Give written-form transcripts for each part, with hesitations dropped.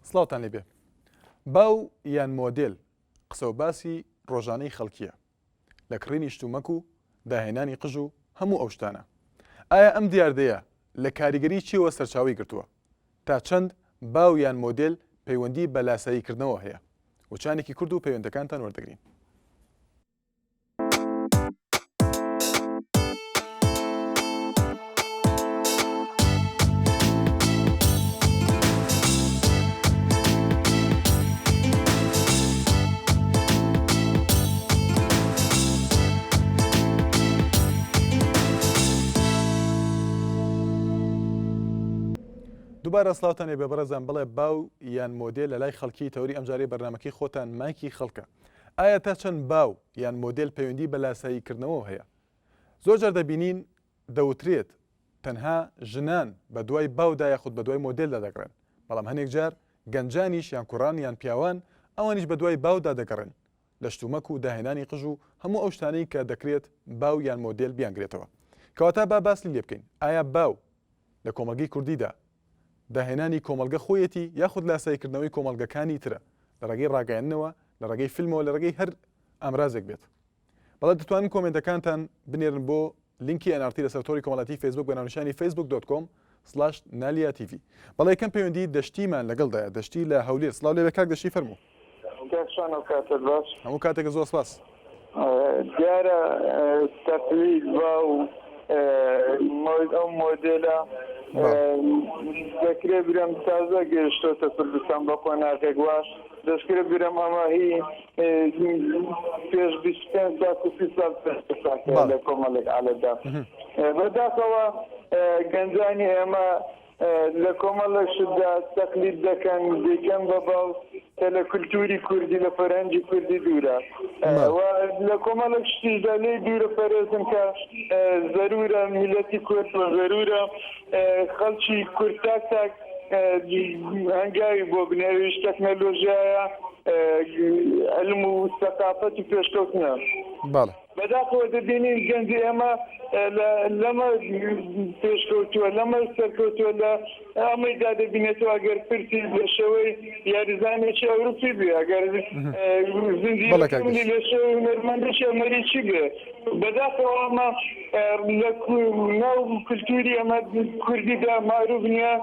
سڵاوتان لێبێ. باو یان مۆدێل قسە و باسی ڕۆژانەی خەڵکیە لە کڕینی شتومەک و داهێنانی قژ و هەموو ئەو شتانە. ئایا ئەم دیاردەیە لە کاریگەری چیەوە سەرچاوی گرتووە تا چەند باو یان مۆدێل پەیوەندی بە لاساییکردنەوە هەیە؟ وچانێکی کورد و پەیوەندەکانتان وەردەگرین. دووبارە سڵاوتان لێبێ بەڕێزان. بڵێ باو یان مۆدێل لە لای خەڵکی تەوری ئەمجارەی بەرنامەکەی خۆتان مایکی خەڵکە. ئایا تا چەند باو یان مۆدێل پەیوەندی بە لاساییکردنەوە هەیە؟ زۆر جار دەبینین دەوترێت تەنها ژنان بە دوای باودا یاخود بە دوای مۆدێلدا دەگەڕێن، بەڵام هەنێک جار گەنجانیش یان کوڕان یان پیاوان ئەوانیش بە دوای باودا دەگەڕێن لە شتومەک و داهێنانی قژ و هەموو ئەو شتانەی کە دەکرێت باو یان مۆدێل بیانگرێتەوە. کەواتە با باسی لێ بکەین. ئایا باو لە کۆمەلگەی کوردیدا داهێنانی کۆمەلگە خۆیەتی یاخود لاساییکردنەوەی کۆمەلگەکانی ترە لە ڕێگەی ڕاگەیاندنەوە، لە ڕێگەی فیلمەوە، لە ڕێگەی هەر ئامرازێک بێت؟ بەڵێ دەتوانن کۆمنتەکانتان بنێرن بۆ لینکی NRT لەسەر تۆری کۆمەڵاتی فیسبوک بە ناونیشانی facebook.com/naliatv. بەڵێ یەکەم پەیوەندی دەشتیمان لەگەڵدایە، دەشتی لە هەولێر. سڵاو لێبێ کاک دەشتی، فەرموو. هەموو کاتێکە زۆر سپاس. دیارە تەقلید باو ئەو مۆدێلە دەکرێت بیرم تازە گەیشتۆتە کوردستان بە قۆناغێک واش دەستکرێت بیرم ئەمە هی پێش 25 سال لە کۆمەڵێک عالەدا بەداخەوە گەنجانی ئێمە لە کۆمەڵێکشدا تەقلید دەکەن دەیکەن بە باو کە لە کولتوری کوردی لە فەرهەنگی کوردی دوورە لە کۆمەڵێک شتیشدا لێ دوورە پەرێزم کە زەرورە میلەتی کورد و زەرورە خەڵکی کورد تاک تاک هەنگاوی بۆ بنێویش تەکنەلۆژیایە علم و سەقافەتی پێشکەوتنە. بەداخەوە دەبینین گەنجی ئێمە لەمە پێشکەوتووە لەمە سەرکەوتووە لە ئەمەیدا دەبینێتەوە ئەگەر پرسی لە شەوەی یاریزانێکی ئەوروپی بێ ئەگەر زنجیرەکانی لە شەوەی هونەرمەندێکی ئەمەری چی بێ بەداخەوە ئەمە لە ناو کولتوری ئەمە کوردیدا معروف نییە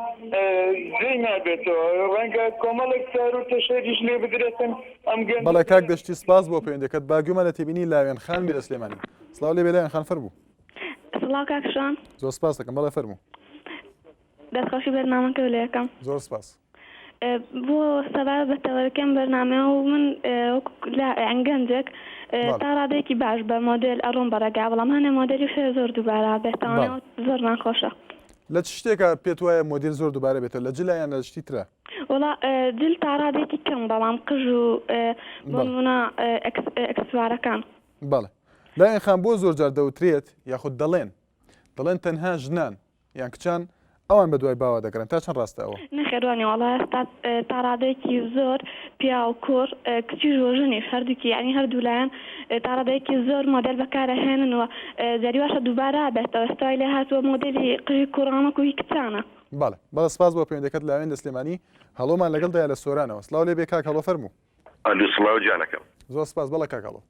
جێی نابێتەوە ڕەنگە کۆمەڵێک سار و تەشەریش لێ بدرێتن ئەم گەنج. بەڵێ کاک دەشتی سپاس بۆ پەیوەندەکەت. باگومە لە تێبینی لاوێن خان میرە سلێمانی. سڵاو لێبێ لاوێن خان، فەرموو. سڵاو کاکشان، زۆر سپاس دەکەم. بەڵێ فەرموو. دەستخۆشی بەرنامەکە لە یەکەم. زۆر سپاس. بۆ سەبارە بە تەوەرەکەم بەرنامە و من گەنجێک تا ڕادێکی باش بە مۆدێل ئەڕۆم بەڕێگا، بەڵام هەنێ مۆدێلی شێ زۆر دووبارە بێتەوە زۆر ناخۆشە. لە چ شتێکە پێت وایە مۆدێل زۆر دووبارە بێتەوە؟ لە جلایان لە شتی ترە؟ وڵا جل تا ڕادێکی کەم، بەڵام قژ و بۆ نمونە ئەکسسوارەکان. بەڵێ لایەن خان بۆ زۆر جار دەوترێت یاخود دەڵێن تەنها ژنان یان کچان ئەوان بە دوای باوە دەگەڕن، تا چەند ڕاستە ئەوە؟ نەخێوانێ وڵا ئێستا تا ڕادێکی زۆر پیا و کوڕ کچی ژۆژنیش هەردووکی ینی هەردوو لایەن تا ڕادێکی زۆر مۆدێل بەکارەهێننەوە جاری باشە دووبارە بێتەوە ئێستای لێ هاتووە مۆدێلی قژی کوڕانەک و هی کچانە. بەڵێ سپاس بۆ پەیوەندەکەت لاوێن دەسلێمانی. هەڵۆمان لەگەڵدایە لە سۆرانەوە. سڵاو لێبێ کاک، هەڵۆ فەرموو. سڵاو جانەکەم. زۆر سپاس. بەڵێ کاک هەڵۆ.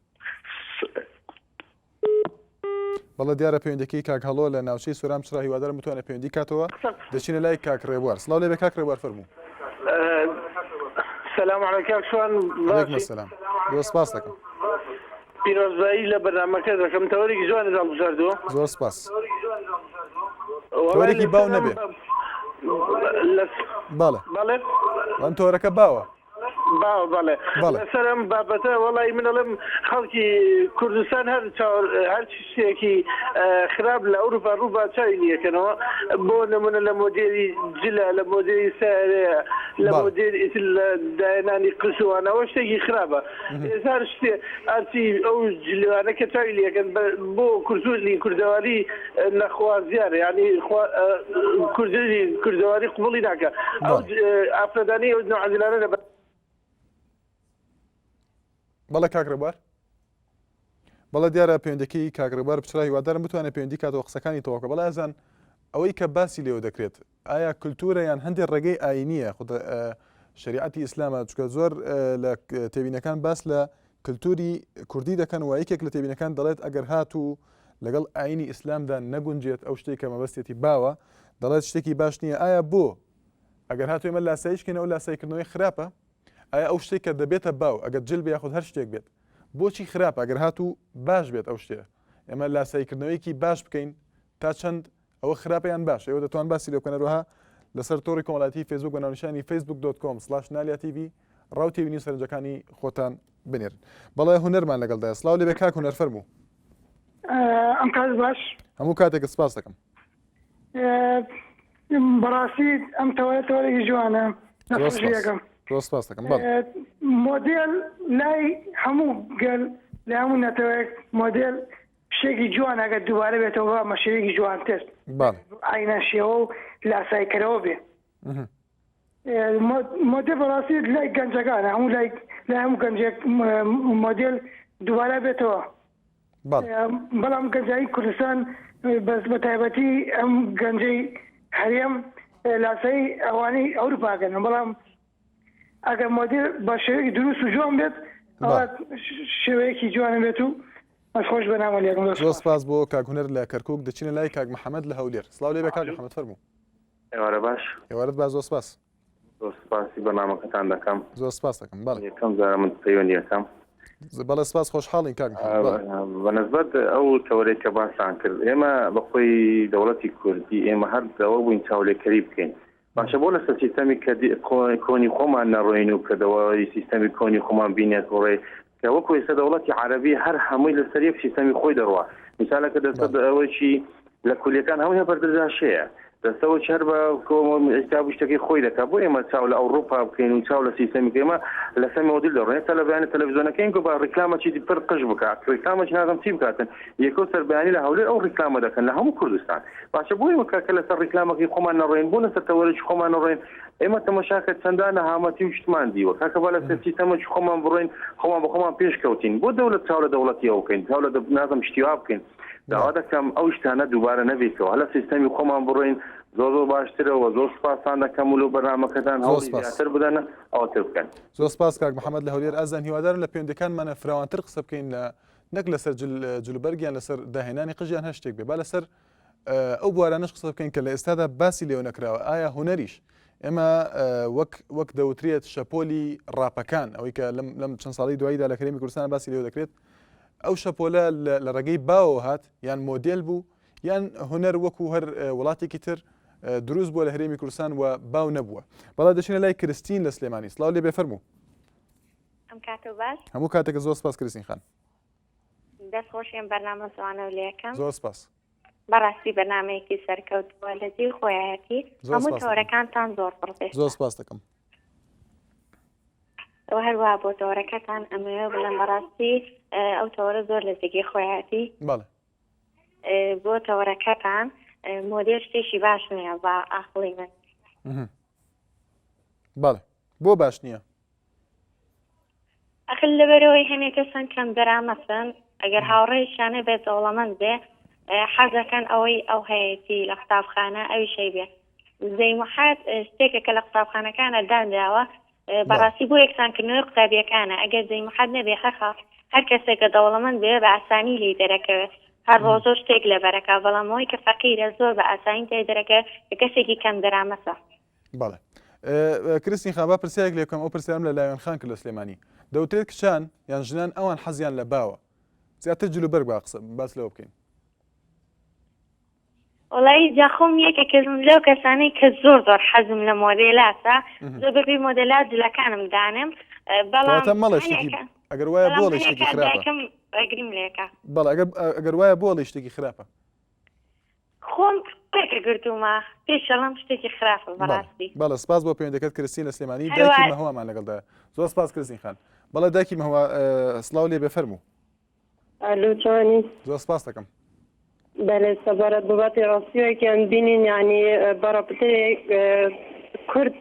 بەڵێ دیارە پەیوەندەکەی کاک هەڵۆ لە ناوچەی سۆران چرا هیوادارم بتوانێت پەیوەندی کاتەوە. دەچینە لای کاک ڕێبوار. سڵاو لێبێ کاک ڕێبوار، فەرموو. سلام علیکم، شوان علیکم سلام. زۆر سپاس دەکەم. پیرۆزبایی لە بەرنامەکە دەکەم، تەوەرێکی جوانتان بژاردووە. زۆر سپاس. تۆرێکی باو نەبێ. بەڵێ ئەم تۆرەکە باوە. بەڵێ لەسەرم بابەتە وەڵی من دەڵێم خەڵکی کوردستان هەر شتێکی خراپ لە ئەوروپا ڕووبا چاوی نیەکەنەوە. بۆ نمونە لە مۆدێلی جلە، لە مۆدێلی سارەیە، لە مۆدێلی لە داهێنانی قسوانەوە شتێکی خراپە. ئێستا شتێ ئەرچی ئەو جلوانە کە چاوی لەکەن بۆ کوردەواری نەخوازیارە، ینی کوردەواری قوبڵی ناکە. ئەو ئافرەدانی ئەو نەعەزیلانە لە بەڵێ کاک ڕێبوار. بەڵێ دیارە پەیوەندەکەی کاک ڕێبوار پچرا هیوادارم بتوانێت پەیوەندی کاتەوە قسەکانی تەواوکە. بەڵێ ئەزان ئەوەی کە باسی لێوە دەکرێت ئایا کولتورە یان هەندێک ڕێگەی ئاینیە شریعەتی ئیسلامە چکە زۆر لە تێبینەکان باس لە کللتوری کوردی دەکەن و یەکێک لە تێبینەکان دەڵێت ئەگەر هاتوو لەگەڵ ئاینی ئیسلامدا نەگونجێت ئەو شتێک کە مەبەستێتی باوە دەڵێت شتێکی باش نییە. ئایا بۆ ئەگەر هاتووی ئێمە لاساییشکەین ئەو لاساییکردنەوەی خراپە؟ ئایا ئەو شتێک کە دەبێتە باو ئەگەر جل بە یاخود هەر شتێک بێت بۆچی خراپە ئەگەر هاتوو باش بێت ئەو شتێ ئێمە لاساییکردنەوەیکی باش بکەین تا چەند ئەوە خراپەیان باش ئێوە دەتوان باسی لێ بکەنەوەها لەسەر تۆڕی کۆمەڵایەتی فێسبوک بە ناونیشانی facebook.com/naliatv ڕاوتێبینی سەرنجەکانی خۆتان بنێرن. بەڵێ هونەرمان لەگەڵدایە. سڵاو لێ بێ کاک هونەر فەرموو. ئەم کات باش هەموو کاتێکت سپاس دەکەم. بەڕاستی ئەم تەوەیەکی جوانە نەخۆشیەکەم. سپاس دەکەم. مۆدێل لای هەموو گەل لای هەموو نەتەوەیەک مۆدێل شتێکی جوان ئەگەر دووبارە بێتەوە مەشێوەیەکی جوانتر ئاینە شێوە و لاسایکەرەوە بێ. مۆدێل بەڕاستی لای گەنجەکانە هەموو لای هەموو گەنجێک مۆدێل دووبارە بێتەوە. بەڵام گەنجایی کوردستان بە تایبەتی ئەم گەنجەی هەرێم لاسایی ئەوانەی ئەوروپاکەن بەڵام ئەگەر مۆدێل بە شێوەیەکی دروست و جوان بێت ئەوە شێوەیەکی جوانە بێت و خۆش بەنامە لێکم. زۆر سپاس بۆ کاک هونەر لە کەرکووک. دەچینە لای کاک محەممەد لە هەولێر. سڵاو لێ بێ کاک محەممەد فەرموو. ئێوارە باش ئێوارەت باش. زۆر سپاس. زۆر سپاسی بەنامەکەتان دەکەم. زۆر سپاس دەکەم. یەکەم جارە من پەیوەندی دەکەم. بەڵێ سپاس خۆشحاڵین کاک بەنسبەت ئەو تەورەی کە باسان کرد ئێمە بەخۆی دەوڵەتی کوردی ئێمە هەر دەوە بووین چاولێکەری بکەین. باشە بۆ لەسەر سیستەمی کۆنی خۆمان نەڕۆین و کە دەوای سیستەمی کۆنی خۆمان بینێت ڕێ کە وەکو ئێستا دەوڵەتی عەرەبی هەر هەمووی لەسەر یەک سیستەمی خۆی دەڕوا. میسالەکە دەستە ئەوەیشی لە کولیەکان هەمووی هەبەردەژاشەیە دەستەوە چەر بە ئێستا شتێکی خۆی دەکات بۆ ئێمە چاو لە ئەوروپا بکەین و چاو لە سیستەمی ئێمە لەسەر مۆدیل دەڕۆین. ئێستا لە بەیانی تەلەڤیزیۆنەکەین کە بە ڕیکلامەکی پڕ قژ بکات ڕیکلامەکی نازانم چی بکاتن یەکۆ سەربەیانی لە هەولێر ئەو ڕیکلامە دەکەن لە هەموو کوردستان. باشە بۆ ئێمە کە لەسەر ڕیکلامەکەی خۆمان نەڕۆین بۆ لەسەر تەوەرەی خۆمان نەڕۆین ئێمە تەماشاکە چەندان نەهامەتی و شتمان دیوە کاکە با لەسەر سیستەمەکی خۆمان بڕۆین خۆمان بە خۆمان پێشکەوتین بۆ دەوڵەت چاو لە دەوڵەتی ئەو بکەین چاو لە نازم شتیوا بکەین داوا دەکەم ئەو شتانە دووبارە نەبێتەوە هەلە سیستەمی خۆمان بڕۆین زۆر باشترەوە. زۆر سپاسان دەکەم و بەرنامەکەتان هەڵیاتر بدەنە ئەوتر بکەن. زۆر سپاس کاک محەممەد لە هەولێر. ئازان هیوادارن لە پەیوەندەکانمانە فراوانتر قسە بکەین لە نەک لەسەر جلوبەرگیان لەسەر داهێنانی قژیان هەر شتێک بێ با لەسەر ئەو بوارانەش قسە بکەین کە لە ئێستادا باسی لێو نەکراوە. ئایا هونەریش ئێمە وەک دەوترێت شەپۆلی ڕاپەکان ئەوەی کە لەم چەند ساڵی دواییدا لە کەرێمی کوردستان باسی لێو دەکرێت ئەو شەپۆلە لە ڕێگەی باوە هات یان مۆدێل بوو یان هونەر وەکو هەر وڵاتێکی تر دروست بووە لە هەرێمی کوردستان و باو نەبووە. بەڵام دەچینە لای کریستین لە سلێمانی. سڵاو لێ بێ فەرموو. ئەم کاتە باش. هەموو کاتێکە زۆر سپاس کریستین خان. دەستخۆشیان بەرنامە زوانە و لێکم. زۆر سپاس. بەڕاستی بەرنامەیەکی سەرکەوتووە لە زیر خۆیەتی هەموو تۆرەکانتان زۆر پڕ. زۆر سپاس دەکەم. ئەو هەروە بۆ تۆرەکەتان ئەمەوێ بڵێن بەڕاستی ئەو تۆرە زۆر لە زگی خۆیەتی بۆ تۆرەکەتان مۆدێل شتێکی باش نییە بە ئاخڵی من. بەڵێ بۆ باش نییە؟ ئەخل لەبەرەوەی هەنێک کەسان کەم دەرامەسن ئەگەر هاوڕێیشانە بێت دەوڵەمەند بێ حەزەکەن ئەوەی ئەو هەیەی لە قوتابخانە ئەوی شەی بێ زەیمحات شتێکێکە لە قوتابخانەکانە دانراوە بەڕاستی بۆ یەکسانکردنەوەی قوتابیەکانە ئەگەر زەیمحات نەبێ خەخاف هەر کەسێکە دەوڵەمەند بێ بە ئاسانی لی دەرەکەوێت هەر ڕۆ زۆر شتێک لەبەرەکە بەڵام ئەوەی کە فەقیرە زۆر بە ئاسانی تێ دەرەکە کە کەسێکی کەم دەرامەسە. بەڵێ کریستین خان با پرسیارێک لێ بکەم ئەو پرسیارم لە لایەن خان کرد لە سلێمانی دەوترێت کچان یان ژنان ئەوان حەزیان لە باوە زیاتر جلوبەرگ با قسە باس لەوە بکەین. وڵی جاخۆم یەکێکم لەو کەسانەی کە زۆر حەزم لە مۆدێلاتە زۆر بەپێی مۆدێلات جلەکانم دانم بەڵام مەڵێ شتێکی ئەگەر وایە بۆڵی شتێکی خراپە ئەگریم لێکە بەڵێ ئەگەر وایە بۆڵی شتێکی خراپە خۆم پێکە گرتومە پێشەڵام شتێکی خراپە بەڕاستی. بەڵێ سپاس بۆ پەیوەندەکەت کریستین لە سلێمانی دایکی مەهوامان لەگەڵدایە زۆر سپاس کریستین خان. بەڵێ دایکی مەهوا سڵاو لێ بێ فەرموو. ئەلو چۆنی؟ زۆر سپاس دەکەم. بەڵێ سەبارەت بابەتی ڕاستیەکیان بینین یعنی بەڕابطەیەک کورد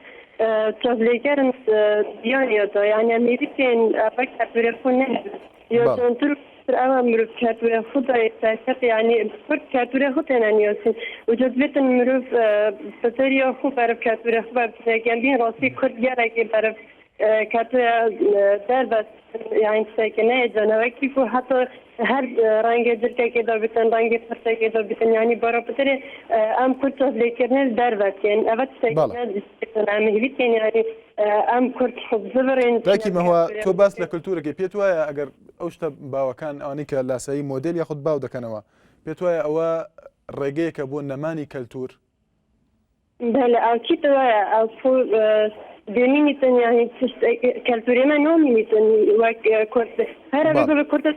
تۆزلێکەرن دیانێتەوە یعنی ئەمریکین ئەفەک تەپورەکون نەبێت يوتنتر أما مروف كاتورة خطة تاسق يعني فرد كاتورة خطة نانيوسين وجذبت المروف فتريا خو برف كاتورة خو برف تاكين راسي كرد جارك برف كاتورة دربت يعني ساكنة جنوا كيف حتى هر رنگ جلد كده بتن رنگ فرد كده بتن يعني برا بتري أم كرد لكرنل دربت يعني أبد ساكنة أم هيك يعني أم كرد حب زبرين لكن ما هو تو باس لكولتورة كي بيتوا أجر أوشتا باو كان أنيك لاساي موديل ياخد باو دكانوا بيتوا أو رجع كبون نماني كولتور بله أكيد أو فو دينيتن يعني كولتوري ما نوميتن وكرد هذا بيقول كرد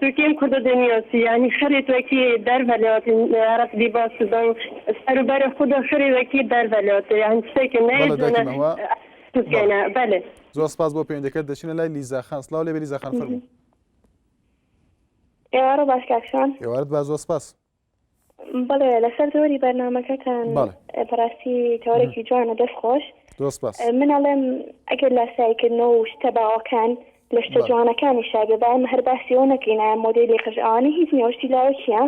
سوكيم كرد دنياسي يعني خريط وكي در ولات عرف لباس دان سربار خدا خريط وكي در ولات يعني سكنة جنا سكنة بله زو سپاس بۆ پەیوەندیەکەت دەچینە لای لیزا خان سڵاو لێبێ لیزا خان فەرموو ئێوارە باش کاکشان ئێوارەت با زۆر سپاس بەڵێ لەسەر زۆری بەرنامەکەتان بەڕاستی تەورێکی جوانە دەستخۆش زۆر سپاس من ئەڵێم ئەگەر لاسایکردنەوە و شتە باوەکان لە شتە جوانەکانی شابێ بایم هەر باسی ئەو نەکەینە مۆدێلی خەژئانی هیچ نییە شتی لاوە چییە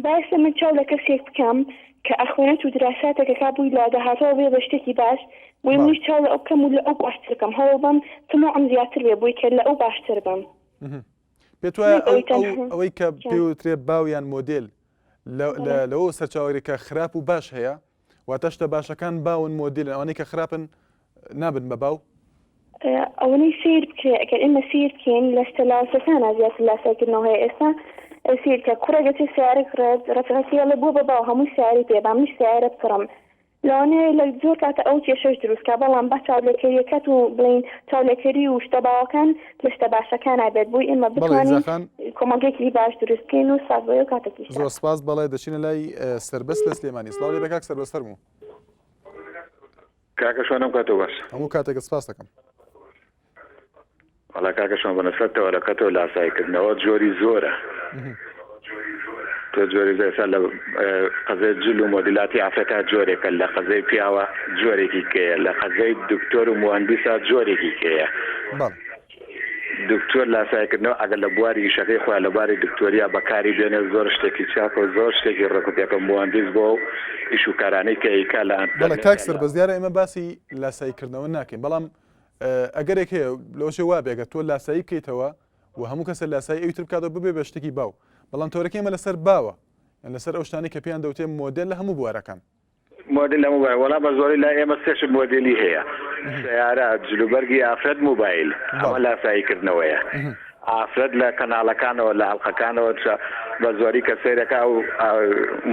باشە من چاو لە کەسێک بکەم کە ئەخوێنێت و دراساتێکە کابووی لا داهاتەوە بێ بە شتێکی باش ومنیش چاو لە ئەو بکەم و لە ئەو باشتر بکەم هەوڵ بەم تەمەعم زیاتر بێ بووی کرد لە ئەو باشتر بم پێت وایە ئەوەی کە پێوترێ باویان مۆدێل لەوە سەرچاوەریکە خراپ و باش هەیە واتە شتە باشەکان باون مۆدیلن ئەوانەی کە خراپن نابن بە باو ئەوەی سیر بکرێ ئەگەر ئێمە سیر بکەین لە شتە لاسەکانە زیاتر لاسایکردنەوە هەیە ئێستا سیر کە کوڕێگەتی سیارێک ڕەفیقەتی لە بوو بە باو هەمووی سیاری پێ با منیش سیارە بکڕم لەوانەیە لە زۆر کاتە ئەو کێشەش دروستکە بەڵام بە چاولێکەریەکەت و بڵین چاولێکەری و شتە باوەکان لە شتە باشەکانە بێت بووی ئێمە بتوانین کۆمەڵگێکی باش دروست بکەین و سازبەوەی و کاتێکی زۆر سپاس بەڵێ دەچینە لای سەربەست لە سلێمانی سڵاو لێ بە کاک سەربەست فەرموو کاکە شوانم کاتۆ باش هەموو کاتێکت سپاس دەکەم وەڵا کاکە شوان بەنەسەر تەوەرەکەتەوە لاسایکردنەوە جۆری زۆرە تۆ جۆری زەسەر لە قەزەی جل و مۆدیلاتی ئافرەتا جۆرێکە لە قەزەی پیاوە جۆرێکی کەیە لە قەزەی دکتۆر و موهەندیسا جۆرێکی کەیە دکتۆر لاسایکردنەوە ئەگەر لە بواری شەکەی خۆیان لە باری دکتۆریا بەکاری بێنێ زۆر شتێکی چاکە و زۆر شتێکی ڕێکوتێکە موهەندیس بۆ و ئیش و کارانەی کە ئیکا لە بەڵێ کاک سەربەست دیارە ئێمە باسی لاسایکردنەوە ناکەین بەڵام ئەگەرێک هەیە لەوشێ وا بێگە تۆ لاسایی بکەیتەوە و هەموو کەسە لاسایی ئەویتر بکاتەوە ببێ بە شتێکی باو بەڵام تۆرەکە ئێمە لەسەر باوە لەسەر ئەو شتانی کە پێیان دەوتێ مۆدێل لە هەموو بوارەکان مۆدل لە موبایل وەڵا بە زۆری لا ئێمە سێش مۆدلی هەیە سیارە جلوبەرگی ئافرەت موبایل ئەمە لاساییکردنەوەیە ئافرەت لە کەناڵەکانەوە لە ئەڵقەکانەوە بە زۆری کە سیرەکە و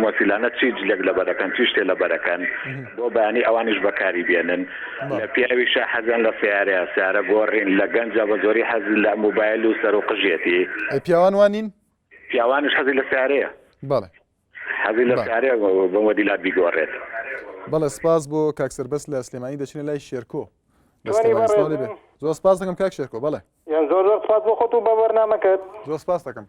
مۆسیلانە چی جلێک لە بەرەکەن چی شتێ لە بەرەکەن بۆ بەیانی ئەوانش بەکاری بێنن لە پیاویشە حەزیان لە سیارەیە سیارە گۆڕین لە گەنجە بە زۆری حەزی لە موبایل و سەر و قژێتی پیاوان وانین پیاوانش حەزی لە سیارەیە بەڵێ حەزی لە سیارەیە بە مۆدیلات بیگۆڕێت بەڵێ سپاس بۆ کاک سەربەست لە سلێمانی دەچینە لای شێرکۆ زۆر سپاس دەکەم کاک شێرکۆ بەڵێ یان زۆر سپاس بۆ خۆت و بە بەرنامەکەت زۆر سپاس دەکەم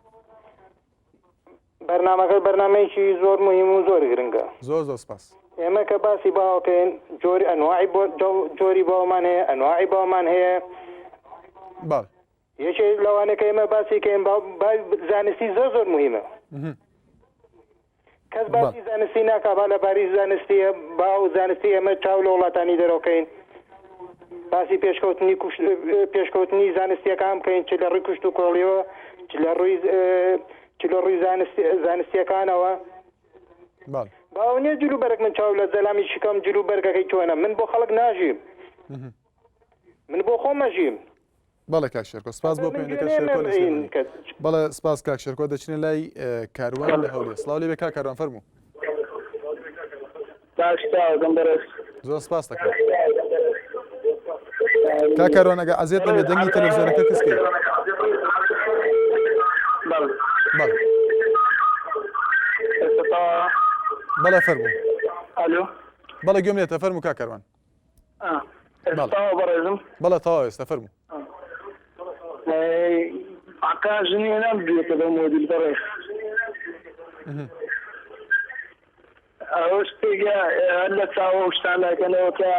بەرنامەکەت بەرنامەیەکی زۆر مهم و زۆر گرنگە زۆر سپاس ئێمە کە باسی باوەکەین جۆری ئەنواعی جۆری باومان هەیە ئەنواعی باومان هەیە باڵ یەکێک لەوانە کە ئێمە باسی کەین زانستی زۆر مهمە کەس باسی زانستی ناکا با لەباری زانستیە باو زانستی ئێمە چاو لە وڵاتانی دەرەوەکەین باسی پێشکەوتنی زانستیەکان بکەین چ لە ڕووی کوشت و کۆڵیەوە چ لە ڕووی زانستیەکانەوە باو نییە جلوبەرێک من چاو لە زەلامی شکەم جلوبەرگەکەی چۆنە من بۆ خەڵک ناژیم من بۆ خۆم مەژیم بەڵێ کاک شێرکۆ سپاس بۆ پێوەندەکە بەڵێ سپاس کاک شێرکۆ دەچینە لای کاروان لە هەولێر سڵاو لێ بێ کاک کاروان فەرموو زۆر سپاس دەکەم کاک کاروان ئەگە ئەزیێت نەبێت دەنگی تەلەڤیزیۆنەکە کەسکەی بەڵێ فەرموو بەڵێ گوێم لێتە فەرموو کاک کاروان بەڵێ تەواو ئێستا فەرموو عقاژنی نەبێتە بە مۆدیل بەڕێک ئەوە شتێکە هەر لە چاوە شتانەکەنەوە کە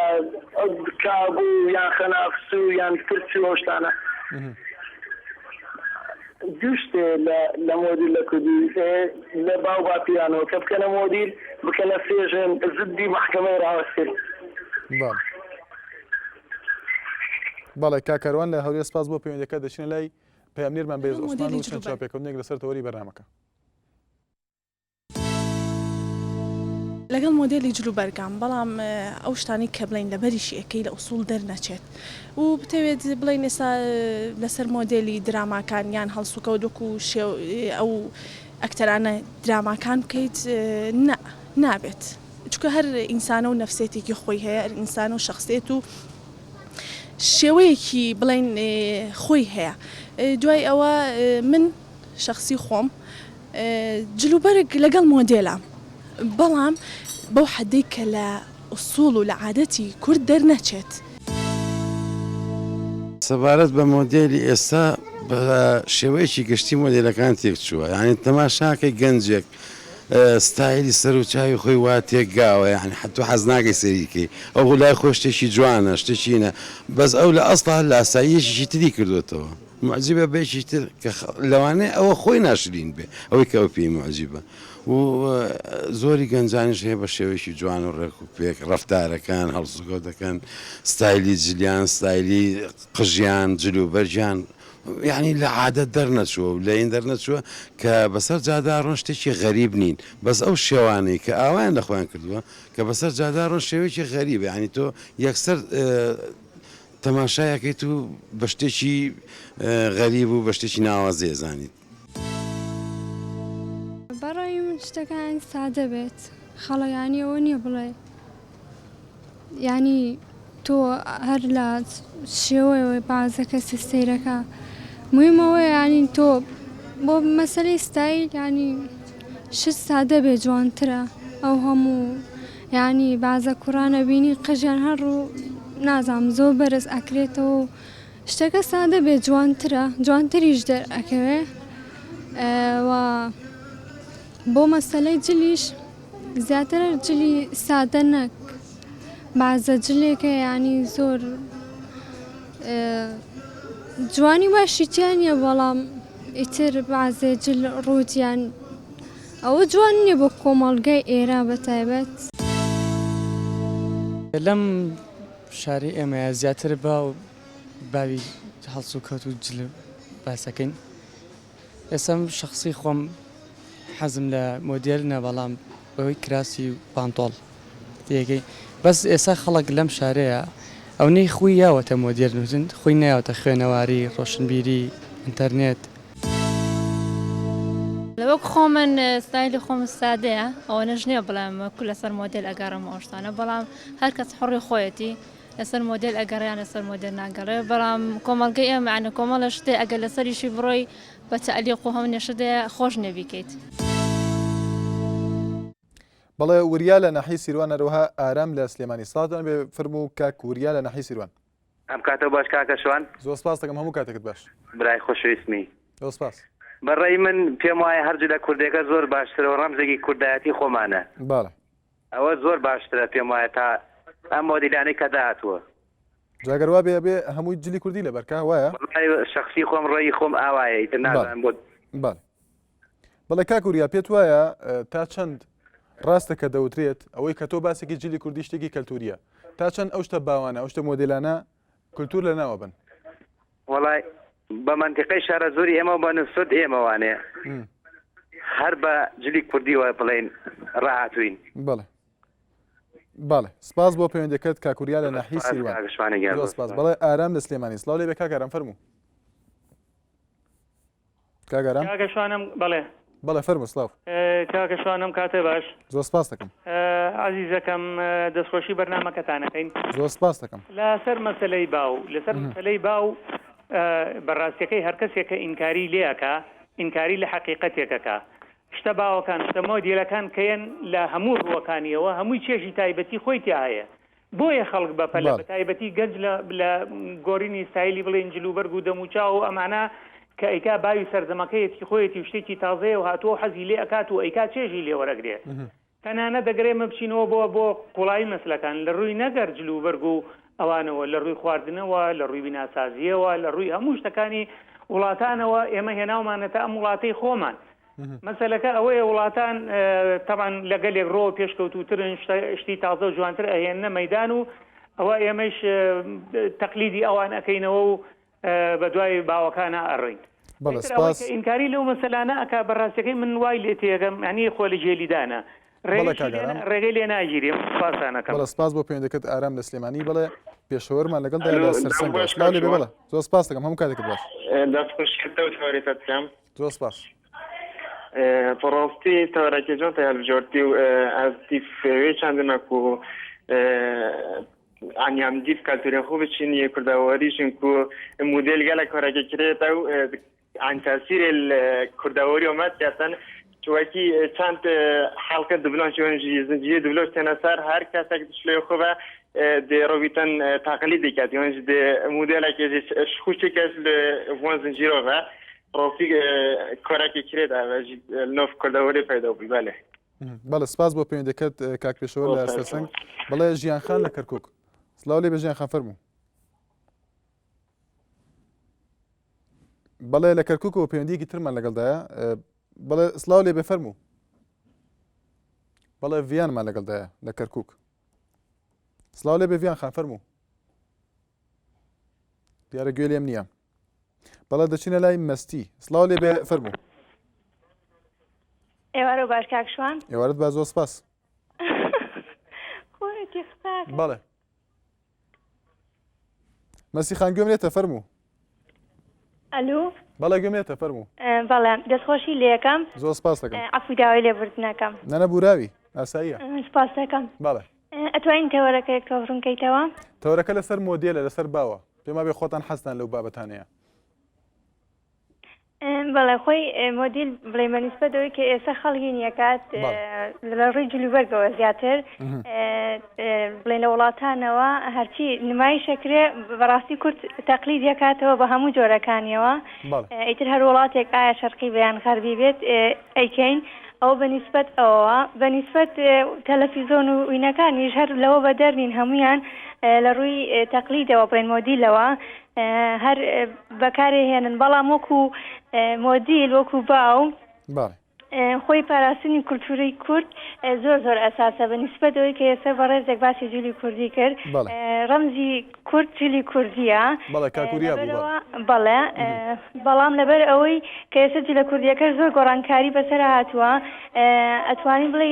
کابوو یان خەنافس و یان کرچ و شتانە دوو شتێ لە مۆدیل لە کوردی لە باو باپیانەوە کە بکەنە مۆدیل بکەنە سێژن زدی محکەمەی ڕاوەستکرد. بەڵێ کاکەروان لە هەولێر سپاس بۆ پەیوەندیەکە دەچینە لای پەیامنێرمان بێز عوسمان و چەند چاپێکەوتنێک لەسەر تەوەری بەرنامەکە. لەگەڵ مۆدێلی جلوبەرگام بەڵام ئەو شتانی کە بڵین لە بەریشی ئەەکەی لە ئوسوڵ دەرنەچێت و بتەوێت بڵین ئێستا لەسەر مۆدێلی دراماکان یان هەڵسوکەوت وەکو ئەو ئەکتەرانە دراماکان بکەیت نابێت چونکە هەر ئینسانە و نەفسێتێکی خۆی هەیە ئینسان و شخصێت و شێوەیەکی بڵین خۆی هەیە. دوای ئەوە من شخصی خۆم جلوبەرگ لەگەڵ مۆدێلام بەڵام بەو حەدەی کە لە ئوسوڵ و لە عادەتی کورد دەرنەچێت. سەبارەت بە مۆدێلی ئێستا بە شێوەیەکی گشتی مۆدێلەکان تێک چووە، یعنی تەماشاکەی گەنجێک ستایلی سەر و چاوی خۆی وا تێکگاوە، یعنی حتو حەز ناکەی سەریکەی ئەو لای خۆ شتێکی جوانە شتێکینە بەس ئەو لە ئەسڵا لە ئاساییەکی تری کردوێتەوە. معجیبە بێکی تر کە لەوانەیە ئەوە خۆی ناشرین بێ ئەوەی کە ئەو پێی معجیبە و زۆری گەنجانیش هەیە بە شێوەیەکی جوان و ڕێک و پێک ڕەفتارەکان هەڵسوکەوتەکان ستایلی جلیان ستایلی قژیان جلوبەرجیان یعنی لە عادەت دەرنەچووە و لە این دەرنەچووە کە بەسەر جادارڕۆن شتێکی غەریب نین بەس ئەو شێوانەی کە ئاوایان لە خۆیان کردووە کە بەسەر جادارڕۆن شێوەیەکی غەریبە، ینی تۆ یەکسەر تەماشایەکەیت و بە شتێکی غەریب و بە شتێکی ناوازێ زانیت. بەڕای من شتەکان سادە بێت خەڵەیانی ئەوە نییە بڵێ ینی تۆ هەر لە شێوەیەوەی بازە کەسی سەیرەکە مهمەوە ینی تۆ بۆ مەسەلەی ستایل ینی شت سادە بێ جوانترە ئەو هەموو ینی بازە کوڕانە بینی قژیان هەڕوو نازام زۆر بەرز ئەکرێتەوە و شتەکە سادە بێ جوانترە جوانتریش دەرئەکەوێ و بۆ مەسەلەی جلیش زیاتر جلی سادە نەک بازە جلێکە ینی زۆر جوانی باشیتیان نیە بەڵام ئیتر بازێ جل ڕوودیان ئەوە جوان نییە بۆ کۆمەڵگەی ئێرە بەتایبەت. لەم شاری ئێمەیە زیاتر باوی هەڵسوکەوت و جل باسەکەین. ئێسم شخصی خۆم حەزم لە مۆدێل نە بەڵام بەوەی کراسی و پانتۆڵ تێگەی بەس ئێستا خەڵک لەم شارەیە ئەو نەی خوی یاوەتە مۆدێل نووسن خۆی ناوەتە خوێنەواری ڕۆشنبیری ئینتەرنێت. لەوەک خۆ من ستایلی خۆم سادەیە ئەوە نەژ نییە بڵام کو لەسەر مۆدێل ئەگەڕم ئەوشتانە بەڵام هەر کەس حڕی خۆیەتی لەسەر مۆدێل ئەگەڕیان لەسەر مۆدێل ناگەڕێ بەڵام کۆمەڵگەی ئێمە ئەنە کۆمەڵە شتێ ئەگەر لەسەریشی بڕۆی بە تەعلیق و هەم نێشدەیە خۆش نەبیکەیت. بەڵێ وریا لە ناحی سیروان هەروەها ئارام لە سلێمانی سڵاتان بێ فەرموو کاک وریا لە ناحی سیروان. ئەم کاتە باش کاکەشوان زۆر سپاس دەکەم هەموو کاتێکت باش برای خۆشەویستمی. زۆر سپاس. بەڕێی من پێم وایە هەرجە لە کوردەکە زۆر باشترەوە ڕەمزێکی کوردایەتی خۆمانە. باڵە ئەوە زۆر باشترە پێم وایە تا ئەم مۆدیلانەی کە داهاتووە. جاگەروا بێ هەمووی جلی کوردی لە بەرکە وایە شخصی خۆم ڕێی خۆم ئاوایە ئیتر نازانم بۆ. بەڵێ کاک وریا پێت وایە تا چەند ڕاستە کە دەوترێت ئەوەی کە تۆ باسێکی جلی کوردی شتێکی کەلتوریە تا چەند ئەو شتە باوانە ئەو شتە مۆدیلانە کولتور لە ناوە بن؟ وەڵای بە منتیقەی شارە زۆری ئێمە بە نووسەد ئێمەوانەیە هەر بە جلی کوردیوە بڵێن ڕاهاتوین. بەڵێ سپاس بۆ پەیوەندەکەت کاک وریا لە ناحی سیروان. سپاس. بەڵێ ئارام لە سلێمانی سڵاو لێ بێ کاکارم فەرموو. کاگەرام کاکەشوانم بەڵێ بەڵێ فەرموو سڵاو. کاکەشوانم کاتێ باش زۆر سپاس دەکەم. عەزیزەکەم دەستخۆشی بەرنامەکەتانەکەین. زۆر سپاس دەکەم. لەسەر مەسەلەی باو لەسەر مەسەلەی باو بەڕاستیەکەی هەر کەسێکە ئینکاری لێەکە ئینکاری لە حەقیقەتێکەکە شتە باوەکان شتە مۆدیلەکان کەیەن لە هەموو ڕووەکانیەوە هەمووی چێژی تایبەتی خۆی تایە بۆیە خەڵک بەپەلە بە تایبەتی گەنج لە گۆڕینی ستایلی بڵێن جلوبەرگ و دەموچاو و ئەمانە کە ئەیکا باوی سەردەمەکەیەتی خۆیەتی شتێکی تازەیە و هاتووە حەزی لێ ئەکات و ئەیکا چێژی لێ وەرەگرێ تەنانە دەگرێمە بچینەوە بۆ قوڵایی مەسلەکان لە ڕووی نەگەر جلوبەرگ و ئەوانەوە لە ڕووی خواردنەوە لە ڕووی بیناسازیەوە لە ڕووی هەموو شتەکانی وڵاتانەوە ئێمە هێناومانەتە ئەم وڵاتەی خۆمان مەسەلەکە ئەوەیە وڵاتان تەبان لەگەلێک ڕۆ پێشکەوتوترن شتی تازە و جوانتر ئەهێنە مەدان و ئەوە ئێمەش تەقلیدی ئەوان ئەەکەینەوە و بە دوای باوەکانە ئەڕین ئینکاری لەو مەسەلانە ئەکا بەڕاستەکەی من وای لێ تێگەم ینی خۆ لە جێلیدانە ڕێگەی لێ ناگیریم سپاسانەکەم بەڵە سپاس بۆ پەیوەندەکەت ئارام لە سلێمانی بڵێ پێشەوەرمان لەگەڵ دا سەرسەنگ لێ بڵە زۆر سپاس دەکەم هەموو کاتێکت باش زۆر سپاس بەڕاستی تەوەرەکە جۆن تا هەلبژۆرتی و ئەس دیفێ چندنەک و ئەنیام دیف کالتورێ خوب چینیە کورداوەریشن و مدل گەلە کۆرەکە کرێتە و عن تاثیر الكرداوي ومات ياسن شوكي كانت حلقه دبلون شو زنجيه دبلوش تنصار هر كاسك تشلي خوبه دي روبيتن تقليدي كات يعني دي موديل كي شخوشي كاس لوان زنجيروفا روفي كوراكي كريد نوف كرداوي پیدا بي بله بله سپاس بۆ پەیوەندەکەت کاک پێشەوەر لە سەرسەنگ بەڵێ ژیان خان لە کەرکووک سڵاو لێ بە ژیان خان فەرموو بەڵێ لە کەرکووکەوە پەیوەندیەکی ترمان لەگەڵدایە بەڵێ سڵاو لێ بێ فەرموو بەڵێ ڤیانمان لەگەڵدایە لە کەرکووک سڵاو لێ بێ ڤیان خان فەرموو دیارە گوێ لێم نییە بەڵێ دەچینە لای مەستی سڵاو لێ بێ فەرموو ئێوارە باش کاکشوان ئێوارەت با زۆر سپاس خۆرەکی خستاک بەڵێ مەسی خان گوێم لێتە فەرموو ئەلو بەڵێ گوێم لێتە فەرموو بەڵێ دەستخۆشی لێەکەم زۆر سپاس دەکەم عەفوی داوای لێبوردنەکەم نەنە بوراوی ئاساییە سپاس دەکەم بەڵێ ئەتوانین تەوەرەکەیەک تۆ بڕونکەیتەوە تەوەرەکە لەسەر مۆدێلە لەسەر باوە پێما بێ خۆتان حەزتان لەو بابەتانەیە بەڵێ خۆی مۆدیل بڵێ بەنسبەتەوەی کە ئێستا خەڵکی نیەکات لە ڕێی جلوبەرگەوە زیاتر بڵێن لە وڵاتانەوە هەرچی نمایشەکرێ بەڕاستی کورد تەقلید دەکاتەوە بە هەموو جۆرەکانیەوە ئیتر هەر وڵاتێک ئایا شەرقی بەیان غەربی بێت ئەیکەین ئەو بەنسبەت ئەوە بەنسبەت تەلەڤیزۆن و وینەکانیش هەر لەوە بەدەرنین هەمویان لە ڕووی تەقلیدەوە بڵێن مۆدیلەوە هەر بەکارهێنن بەڵام وەکو مۆدیل وەکو باو خۆی پاراستنی کولتوری کورد زۆر زۆر ئەساسە بەنسبەتەوەی کە ئێستا بە ڕێزێک باسی جولی کوردی کرد ڕەمزی کورد جولی کوردیە بەڵێ بەڵام لەبەر ئەوەی کە ئێستا جولە کوردیەکە زۆر گۆڕانکاری بەسەر هاتووە ئەتوانی بڵێ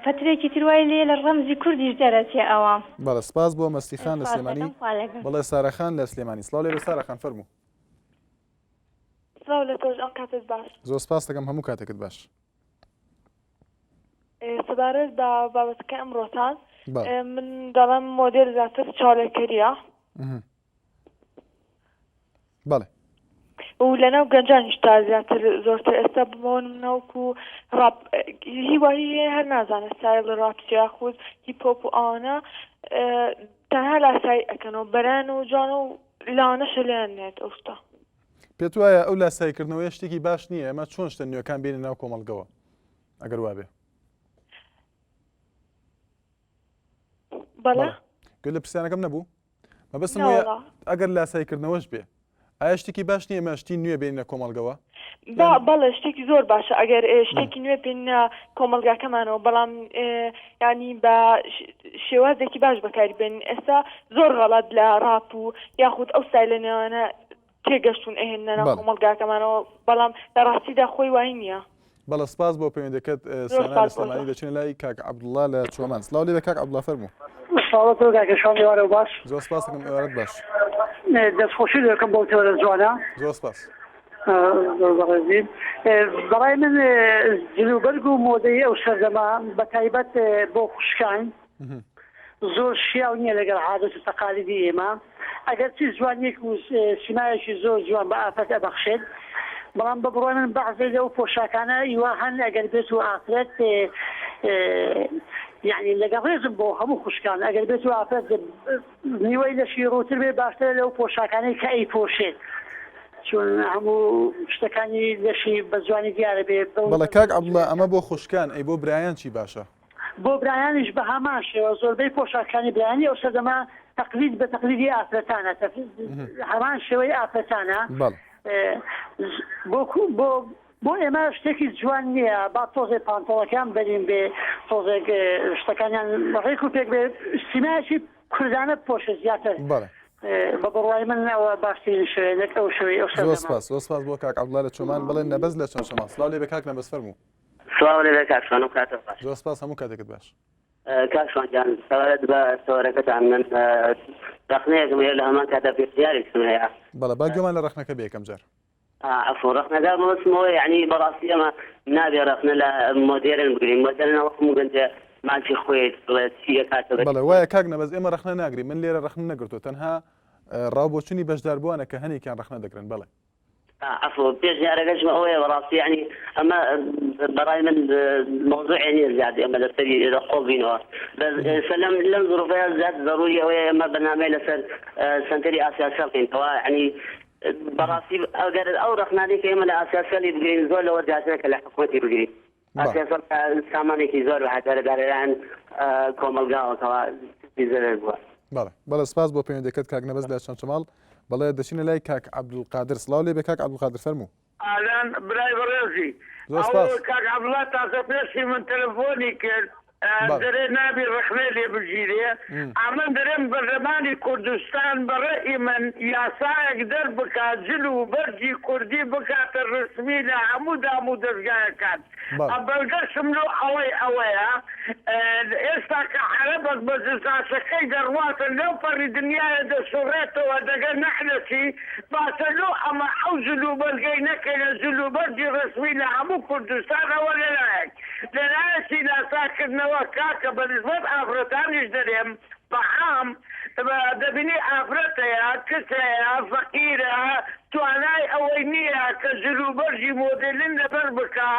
فترێکی تروای لێ لە ڕەمزی کوردیش دەرەچێ ئەوە بەڵێ سپاس بۆ مەستیخان لە سلێمانی بڵێ سارەخان لە سلێمانی سڵاو لێ سارەخان فەرموو لە تۆش ئەم کاتت باش زۆر سپاس دەکەم هەموو کاتێکت باش سەبارەت بە بابەتەکە ئەمڕۆتان من دەڵێم مۆدێل زیاتر چاڵێکەریە بەڵێ و لەناو گەنجانیش تا زیاتر زۆرتر ئێستا بمەوە نەوەکو هیوایی هەر نازانێت سایل ڕاپسی یاخود هیپۆپ و ئەوانە تەنها لاسایی ئەکەنەوە بەران و جوان و لاوانەشە لێیان نێت ئەوستا پێت وایە ئەو لاسایکردنەوەی شتێکی باش نییە ئەمە چۆن شتە نوێەکان بێنە ناو کۆمەڵگەوە ئەگەر وابێ گوێ لە پرسیانەکەم نەبوو مەبەستم وایە ئەگەر لاسایکردنەوەش بێ ئایا شتێکی باش نییە ئەمە شتی نوێ بێنە کۆمەڵگەوە بەڵێ شتێکی زۆر باشە ئەگەر شتێکی نوێ بێنە کۆمەلگاکەمانەوە بەڵام ینی بە شێوازێکی باش بەکاری بێنین ئێستا زۆر غەڵەت لە ڕاپ و یاخود ئەو سای لە نێوانە تێگەشتون ئەهێنە ناو کۆمەلگاکەمانەوە بەڵام لە ڕاستیدا خۆی وای نییە بەڵە سپاس بۆ پەیوەندەکەت سانا لە سلێمانی دەچێنە لای کاک عەبدوڵڵا لە چۆمان سڵاو لێ بە کاک عەبدوڵڵا فەرموو سڵاوەت بۆ کاکەشان ئێوارە باش زۆر سپاس دەکەم ئێوارەت باش دەستخۆشی دەکەم بۆ تێوەرە جوانە زۆر سپاس زۆر بەڕێزی بەڵای من جلوبەرگ و مۆدەی ئەو سەردەما بە تایبەت بۆ خوشکان زۆر شیاو نییە لەگەڵ عادەت و تەقالیدی ئێمە ئەگەر چی جوانێک و سیمایەکی زۆر جوان بە ئافرەت ئەبەخشێت بەڵام بە بڕۆی من بەعزێ لەو پۆشاکانە هیوا هەن ئەگەر بێت و ئافرەت یعنی لەگەڵ ڕێزم بۆ هەموو خوشکان ئەگەر بێت و ئافرەت نیوەی لەشی ڕووتر بێ باشترە لەو پۆشاکانەی کە ئەیپۆشێت چون هەموو شتەکانی لەشی بە جوانی دیارە بێ بەڵێ کاک عەبدوڵڵا ئەمە بۆ خوشکان ئەی بۆ برایان چی باشە بۆ برایانیش بە هەمان شێوە زۆربەی پۆشاکانی برایانی ئەو سەردەما تەقلید بە تەقلیدی ئافرەتانە هەمان شێوەی ئافرەتانە بۆ ئێمە شتێکی جوان نییە با تۆزێ پانتۆڵەکان بەرین بێ تۆزێک شتەکانیان ڕێک و پێک بێ سیمایەکی کوردانە پۆشە زیاتر بە بڕوای من ئەوە باشترین شوێنێک ئەو شوێی ئەو زۆر سپاس بۆ کاک عەبدوڵڵا لە چۆمان بڵێن نەبەز لە چەند شەما سڵاو لێ بە کاک نەبەز فەرموو سڵاو لێ بە کاک شوان و کاتە باش زۆر سپاس هەموو کاتێکت باش کاک شوانجان سەوارەت بە سەوارەکەتان من ڕخنەیەکم هەیە لە هەمان کاتە پێشنیارێکم هەیە بەڵێ با گوێمان لە ڕخنەکە بێ یەکەم جار عفوا رخنا بەڵسمەوە یعنی بەڕاستی ئەمە نابێ رخنە لە مۆدێرن بگرین مەسەلەن هەموو گەنجە ماچی خۆیت بڵێت چیە کاتە بەڵێ وایە کاک نەبەز ئێمە رخنە ناگرین من لێرە رخنە نەگرتووە تەنها ڕاوبۆچوونی بەشداربووانە کە هەنێکیان رخنە دەگرن بەڵێ عفوا پێشنیارەکەشمە ئەوەیە بەڕاستی یعنی ئەمە بەڕای من مۆزوعی نییە زیاد ئێمە لەسەری خۆ بینەوە لەم ظروفەیە زیاد ضروری ئەوەیە ئێمە بەنامەی لەسەر سنتەری ئاسیا شەرقینەوە یعنی بەڕاستی ئەگەر ئەو ڕخنانی کە ئێمە لە ئاسیا شەرقی بگرین زۆر لەوە جیاترە کە لە حکوومەتی بگرین ئاسیا شەرق سامانێکی زۆر بەهاتە لەدارێران کۆمەلگاوەکەوە زەرەر بووە بەڵێ سپاس بۆ پەیوەندیەکەت کاک نەبەز لە چەمچەماڵ بەڵێ دەچینە لای کاک عەبدولقادر سڵاو لێ بێ کاک عەبدولقادر فەرموو ئالان برای بەڕێزی کاک عەبدوڵڵا تازە پێشی من تەلەفۆنی کرد دەرێ نابی ڕخنێ لێ بژیرێ ئەمن دەرێم بەرلەمانی کوردستان بەڕێی من یاسایەک دەربکات جل و بەرجی کوردی بکاتە ڕسمی لە هەموو دام و دەستگایەکان بەڵگەشم لۆ ئەوەیە ئێستا کە عەرەبەک بە زستاشەکەی دەڕواتە لەو پەڕی دنیاە دەسوڕێتەوە دەگەر نەحلەسی باشە لۆ ئەمە ئەو جل و بەرگەی نەکەینە جل و بەرجی ڕسمی لە هەموو کوردستانەوە لەلایەک لەلایەکی ناساکردنەوە کاکە بەنسبەت ئافرەتانیش دەرێم بەعام دەبینی ئافرەتەیە کەسەیە فەقیرە توانای ئەوەی نییە کە جلوبەرژی مۆدلین لەبەر بکە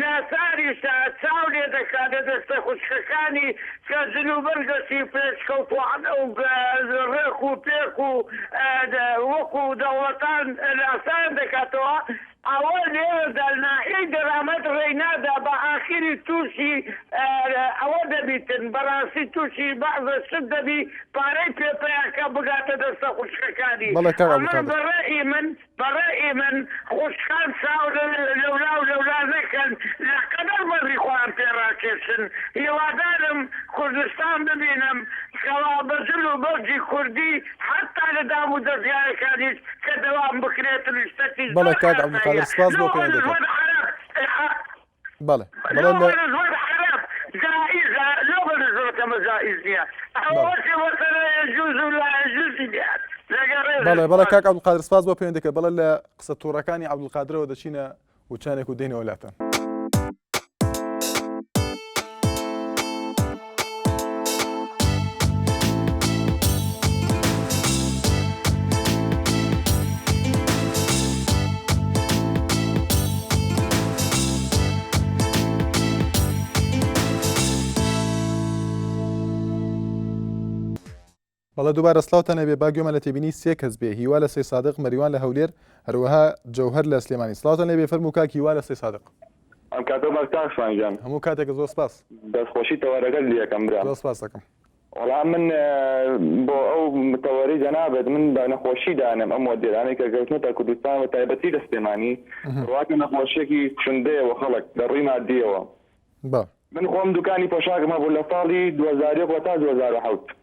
ناساریشە چاو لێ دەکات لە دەستە خوشکەکانی کە جلوبەر دەستی پێشکەوتوان ئەو ڕێک و پێک و وەکو دەوڵەتان ناسان دەکاتەوە ئەوە لێرەدا ناحیەی دەرامەت ڕێینادا بە ئاخری تووشی ئەوە دەبیتن بەڕاستی تووشی بەعزە شت دەبی پارەی پێپەیەکە بگاتە دەستە خوشکەکانی بەڕێی من خوشکان چاو لەولا و لەولا نەکەن لەقەدەر بەڕی خۆیان پێڕاکێشن هیوادارم کوردستان ببینم کەوا بەجل و بەرجی کوردی حتا لە دام و دەستگایەکانیش کە دەوام بکرێتن شتێکی بەڵێ کاک عەبدولقادر سپاس بۆ پەیوەندیەکەت بەڵێ جائزة لو بنزلت مجائز نيا أول شيء مثلا يجوز ولا يجوز نيا بەڵێ کاک عەبدولقادر سپاس بۆ پەیوەندیەکەت بەڵێ لە قسە تووڕەکانی عەبدولقادرەوە دەچینە وچانێک و دێنەوە لاتان بەڵێ دووبارە سڵاوتان هەبێ با گوێمان لە تێبینی سێ کەس بێ هیوا لە سەی سادق مەریوان لە هەولێر هەروەها جەوهەر لە سلێمانی سڵاوتان لێ بێ فەرموو کاک هیوا لە سەی سادق ئەم کاتە بەکتاک شوانجان هەموو کاتێک زۆر سپاس دەستخۆشی تەوارەگەل دیەکەم برا زۆر سپاس دەکەم وەڵام من بۆ ئەو متەوەری جەنابەت من بە نەخۆشی دانم ئەم مۆدێرانەی کە گەشتنەتە کوردستان و تایبەتی لە سلێمانی ڕواکە نەخۆشیێکی کوشندەیە خەڵک لەڕووی مادیەوە من خۆم دوکانی پۆشاکم هەبوو لە ساڵی 2001 تا 2007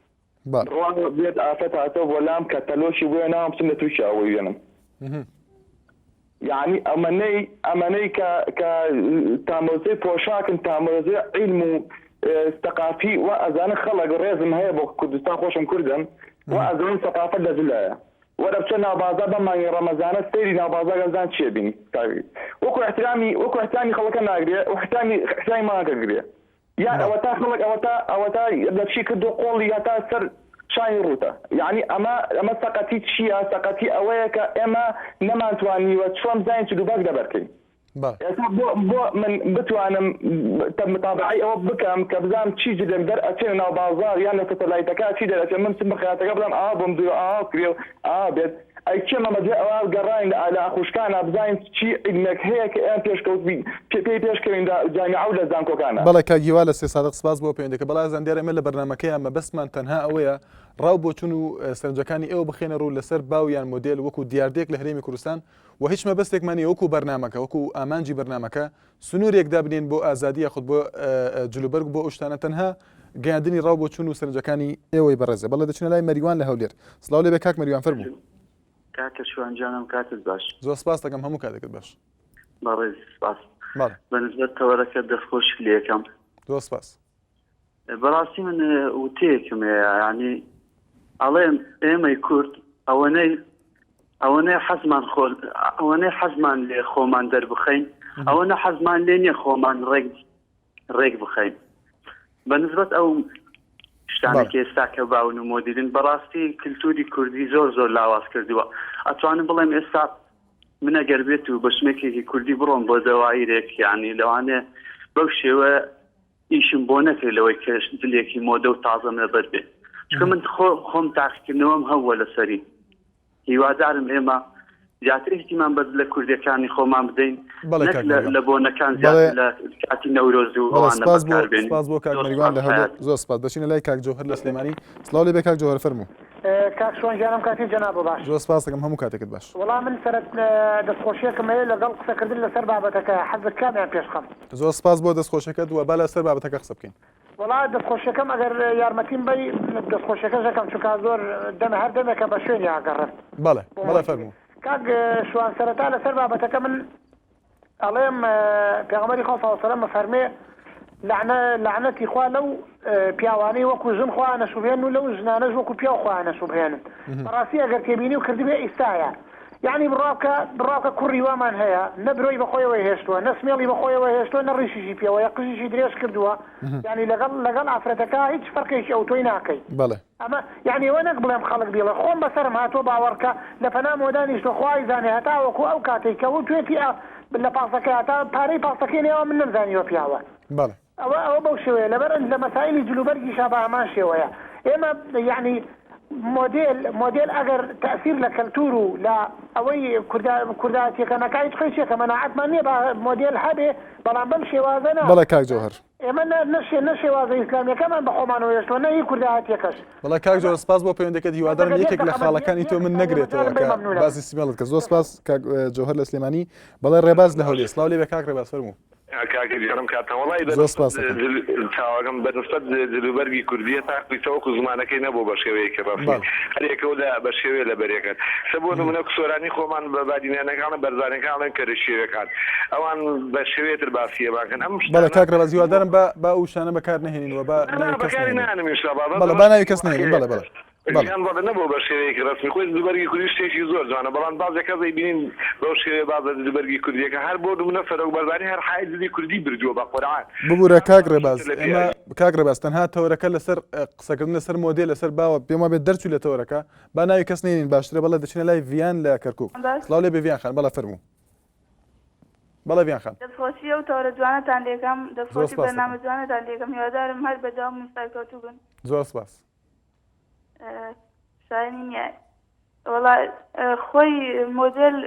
ڕوان بێت ئافەت هاتەوە بۆ لام کە تەلۆشی بۆیە ناوم بچم لە تووشی ئەوەی وێنم یعنی ئەمەنەی کە تامۆزەی پۆشاکن تامۆزەی عیلم و ثقافی و ئەزانە خەڵک ڕێزم هەیە بۆ کوردستان خۆشم کوردم و ئەزانم ثقافەت لەجلایە وەرە بچە ناوبازا بەمانی ڕەمەزانە سەیری ناوبازا گەزان چیە بینی وەکو احترامی خەڵەکە ناگرێ و احترامی ماکە گرێ یا ئەوە تا خەڵک ئەوە تا دەچی کردو قۆڵی یا تا سەر شای ڕوتە یعنی ئەمە سەقەتی چییە سەقەتی ئەوەیە کە ئێمە نەمانتوانیوە چۆن بزانین چ دووباک دەبەرکەین بۆ من بتوانم متابعی ئەوە بکەم کە بزانم چی لەم دەر ئەچێنە ناو بازار یان لە سەتەلایتەکە چی دەرەچێت من چ بەخیاتەکە بڵێم بۆم دوێ کرێ و بێت ئەی کێمە مەدێ ئەوە گەڕاین لە خوشکانە بزانین چی علمێک هەیە کە ئێمە پێشکەوت پێی پێشکەوین جامیعە و لە زانکۆکانە. بەڵێ کاگیوا لە سێ سادق سپاس بۆ پەیوەندیەکە. بەڵام زاندیار ئێمە لە بەرنامەکەی ئەمە بەسمان تەنها ئەوەیە ڕاو بۆ چون و سەرنجەکانی ئێوە بخێنە ڕوو لەسەر باویان مۆدێل وەکو دیاردێک لە هەرێمی کوردستان و هیچ مەبەستێکمانی وەکو بەرنامەکە وەکو ئامانجی بەرنامەکە سنوورێک دابنێن بۆ ئازادی یاخود بۆ جلوبەرگ بۆ ئەو تەنها گەیاندنی ڕاو بۆ چون و سەرنجەکانی ئێوەی بەڕێزە. بەڵێ دەچنە لای مەریوان لە هەولێر. سڵاو لێ بێ کاک مەریوان فەرموو. کاکە شوانجانم کاتت باش. زۆر سپاس دەکەم هەموو کاتێکت باش. بەڕێز سپاس. بەنسبەت تەوەرەکە دەستخۆش لێکم. زۆر سپاس. بەڕاستی من وتەیەکم هەیە یعنی ئەڵێم ئێمەی کورد ئەوەنەی حەزمان لێ خۆمان دەربخەین ئەوەنە حەزمان لێ نییە خۆمان ڕێک بخەین. بەنسبەت ئەو شتانێکی ئێستا کە باون و مۆدیرن بەڕاستی کللتوری کوردی زۆر لاواز کردووە. ئەتوانم بڵێم ئێستا من ئەگەر بێت و بە شمێکێکی کوردی بڕۆم بۆ دەوایرێک یعنی لەوانێ بەو شێوە ئیشم بۆ نەکرد لەوەی کە دلێکی مۆدە و تازەم لەبەر بێت. چکە من خۆم تاقیکردنەوەم هەووە لەسەری هیوادارم ئێمە زیاتر احتیمام بەد لە کوردەکانی خۆمان بدەین نەک لە بۆنەکان زیاتر لە کاتی نەورۆز و ئەوانە بەکاربێنین. سپاس بۆ کاک مەریوان لە هەولێر. زۆر سپاس. دەچینە لای کاک جەوهەر لە سلێمانی. سڵاو لێ بێ کاک جەوهەر فەرموو. کاک شوانجانم کاتی جەناب باش. زۆر سپاس دەکەم هەموو کاتێکت باش. وەڵام من سەرەت دەستخۆشیەکەم هەیە لەگەڵ قسەکردن لەسەر بابەتەکە حەزت کامیان پێشخەم. زۆر سپاس بۆ دەستخۆشەکەت و با لەسەر بابەتەکە قسە بکەین. وڵا دەستخۆشیەکەم ئەگەر یارمەتیم بی دەستخۆشیەکە ژەکەم چونکە زۆر دەمە هەر دەمێکە بە شوێنی ئاگەڕێت. بەڵێ فەرموو. کاک شوان سەرەتا لەسەر بابەتەکە من ئەڵێم پێغەمبەری خوا صلی الله علیه و سلم فەرمێ لعنەتی خوا لەو پیاوانەی وەکو ژن خوا نەسوبێن و لەو ژنانەش وەکو پیاو خوا نەسوبێنن. بەڕاستی ئەگەر تێبینی و کردی بێ ئیستایە یعنی بڕاوکە کوڕی وامان هەیە نە برۆی بەخۆیەوەی هێشتووە نە سمێڵی بەخۆیەوە هێشتووە نە ڕیشیشی پێوە یا قژیشی درێژ کردووە یعنی لەگەڵ ئافرەتەکە هیچ فەرقێکی ئەو تۆی ناکەی. ئەمە یعنی ئەوە نەک بڵێم خەڵک بیڵێ خۆم بەسەرم هاتووە باوەڕکە لە پەنا مۆدانیشتۆ خوای زانێ هەتا وەکو ئەو کاتێک کە و توێتی لە پاسەکە هەتا پارەی پاسەکەی نێوە من نەمزانیوە پیاوە. ئەوە بەو شێوەیە لەبەر لە مەسائلی جلوبەرگی شابە هەمان شێوەیە. ئێمە یعنی مۆدێل ئەگەر تەثیر لە کەلتور و لە ئەوەی کورداتیەکە نەکای خۆیچێکە مەناعەتمان نییە بە مۆدێل هەبێ بەڵام بەم شێوازەنە. بەڵێ کاک جەوهەر. ئێمە نەشێوازە ئیسلامیەکەمان بە خۆمانەوە هێشتووە نە هی کورداتیەکەش. بەڵێ کاک جەوهەر سپاس بۆ پەیوەندەکەت. هیوادارم یەکێک لە خاڵەکانی تۆ من نەگرێتەوە کە باسی سمێڵت کە. زۆر سپاس کاک جەوهەر لە سلێمانی. بەڵێ ڕێباز لە هەولێر. سڵاو لێ بێ کاک ڕێباز فەرموو. کاکەم کاتان وڵی چاواگەم بەنسبەت جلوبەرگی کوردیە تاقیتەوەکو زمانەکەی نەبوو بە شێوەیەکی ڕاستی هەرێکەوە بە شێوێ لە بەرێکەکەن سە بۆ نمونە سۆرانی خۆمان بە بادینیانەکانە بەرزانەکانڵێن کە شێوەکان ئەوان بە شێوێتر باسیەباکەن ئەم بەڵێ کاک ڕێباز هیوادارم بە ئەو شانە بەکار نهێنینەوە بەکاری نانم بە ناوی کەس نهێنین. بەڵێ ژیان بەڵێ نەبوو بە شێوەیەکی ڕسمی خۆی جلوبەرگی کوردی شتێکی زۆر جوانە بەڵام بازێکە دەیبینین بەو شێوەیە بازە جلوبەرگی کوردیەکە هەر بۆ نمونە فەرەوبەربانی هەر حایزی کوردی بردووە بە قورعان. ببوورە کاک ڕێباز ئێمە کاک ڕێباز تەنها تەورەکە لەسەر قسەکردن لەسەر مۆدێل لەسەر باوە پێما بێت دەرچوو لە تەورەکە با ناوی کەس نهێنین باشترە. بەڵێ دەچینە لای ڤیان لە کەرکووک. سڵاو لێ بێ ڤیان خان. بەڵێ فەرموو. بەڵێ ڤیان خان. دەستخۆشی ئەو تەورە جوانەتان لێکەم دەستخۆشی بەرنامە جوانەتان لێکەم هیوادارم هەر بەداوام میساکەوتوو بن. زۆر سپاس. شایانی نییە وەڵا خۆی مۆدێل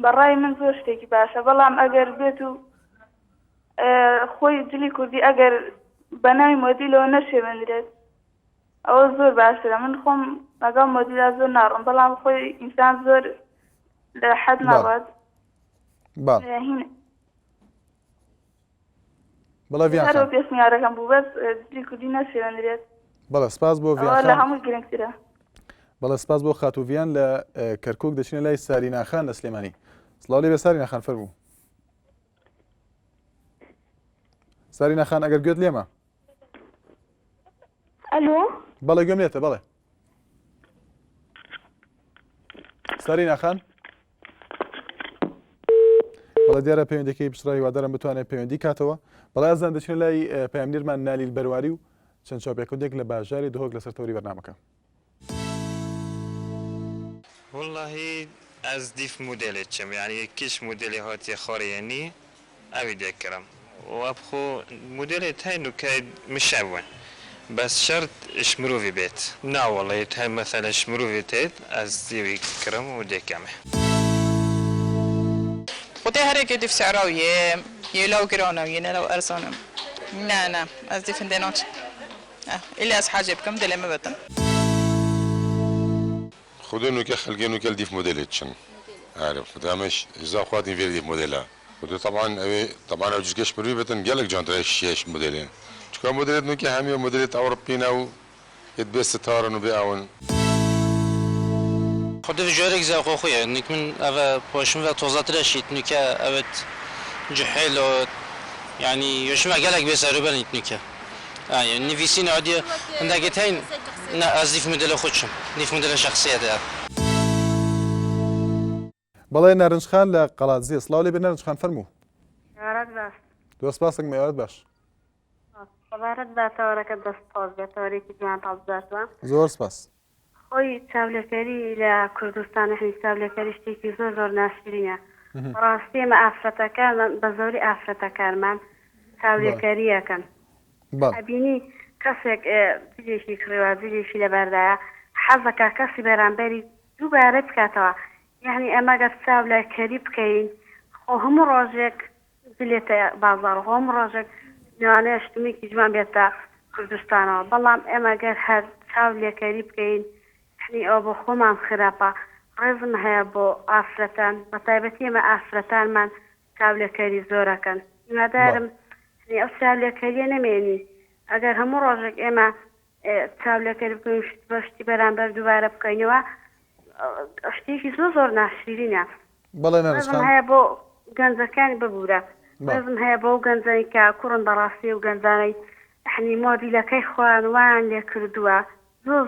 بەڕای من زۆر شتێکی باشە بەڵام ئەگەر بێت و خۆی جلی کوردی ئەگەر بە ناوی مۆدیلەوە نەشێوێنرێت ئەوە زۆر باشترە. من خۆم لەگەڵ مۆدیلا زۆر ناڕۆم بەڵام خۆی ئینسان زۆر لە حەد ناڕات. بەڵێ ڤیان خان. پێشنیارەکەم بوو بەس جلی کوردی نەشێوێنرێت. بەڵێ سپاس بۆ ڤیان خان. لە هەمووی گرنگترە. بەڵێ سپاس بۆ خاتوڤیان لە کەرکووک. دەچینە لای سارینا خان لە سلێمانی. سڵاو لێ بێ سارینا خان فەرموو. سارینا خان ئەگەر گوێت لێمە. ئەلۆ. بەڵێ گوێم لێتە. بەڵێ سارینا خان. بەڵێ دیارە پەیوەندەکەی پشڕا هیوادارم بتوانێت پەیوەندی کاتەوە. بەڵێ ئازان دەچینە لای پەیامنیرمان نالیل بەرواری و چەند چاوپێکودێک لە باژاری دهۆک لەسەر تەوری بەرنامەکە. والله از دیف مدل چم یعنی کش مدل هاتی خاریانی اوی دکرم و ابخو مدل تاینو که مشون بس شرط شمروفي بيت نا والله يتهم مثلا شمروفي تيت از ديوي كرم ودي كامح خودی هر کی دیف سعراویه یلو گرانویه نه لو ارزانم نه از دیف اندنات إلا از حاجة بكم دل ما بتن خدونو كخلقينو كالديف موديلتشن عارف دامش إذا أخواتي في ديف موديلا خدو طبعا أوجش كش مريبة قالك جان تريش شيش موديلين شكون موديلات نوكي هامي موديلات أوروبينا و يتبس تارن وبيعون خود في جارك زي خويا انك من افا بوشم و توزات رشيت نوكا اوت جحيل يعني يشمع قالك بس ربان نوكا يعني نفيسين عادي عندك تين نا ازيف موديل خودشم نيف موديل شخصيه ده بەڵێ نارنجخان لە قەڵاتزیە سڵاو لێ بێ نارنجخان فەرموو یارەت باش دۆست پاسێک مەیارەت باش خەبارەت باتەوەرەکە دەستپۆز بێتەوەرێکی جوان هەڵبژاردووە زۆر سپاس خۆی چاولەکەری لە کوردستان هەنی چاولەکەری شتێکی زۆر ناشرینە ڕاستی ئێمە ئافرەتەکان بە زۆری ئافرەتەکانمان چاولێکەریەکەن ئەبینی کەسێک جلێکی کڕێوە جلێکی لەبەردایە حەزەکە کەسی بەرامبەری دووبارە بکاتەوە یعنی ئەمە گەر چاولەکەری بکەین خۆ هەموو ڕۆژێک بلێتە بازاڕ هەموو ڕۆژێک نوانەیە شتمێکی جوان بێتە کوردستانەوە بەڵام ئێمە گەر هەر چاولێکەری بکەین ئەو بۆ خۆمان خراپە ڕێزم هەیە بۆ ئافرەتان بە تایبەتی ئێمە ئافرەتانمان چاولێکەری زۆرەکەن هیوادارم ئەو چاولێکەریە نەمێنی ئەگەر هەموو ڕۆژێک ئێمە چاولێکەری بکەین بەشتی بەرامبەر دووبارە بکەینەوە شتێکی زۆر ناشرینە ڕێزم هەیە بۆ گەنجەکانی ببوورە ڕێزم هەیە بۆ گەنجەی کە کوڕن بەڕاستی و گەنجانەی حنی مۆدیلەکەی خوانوان لێ کردووە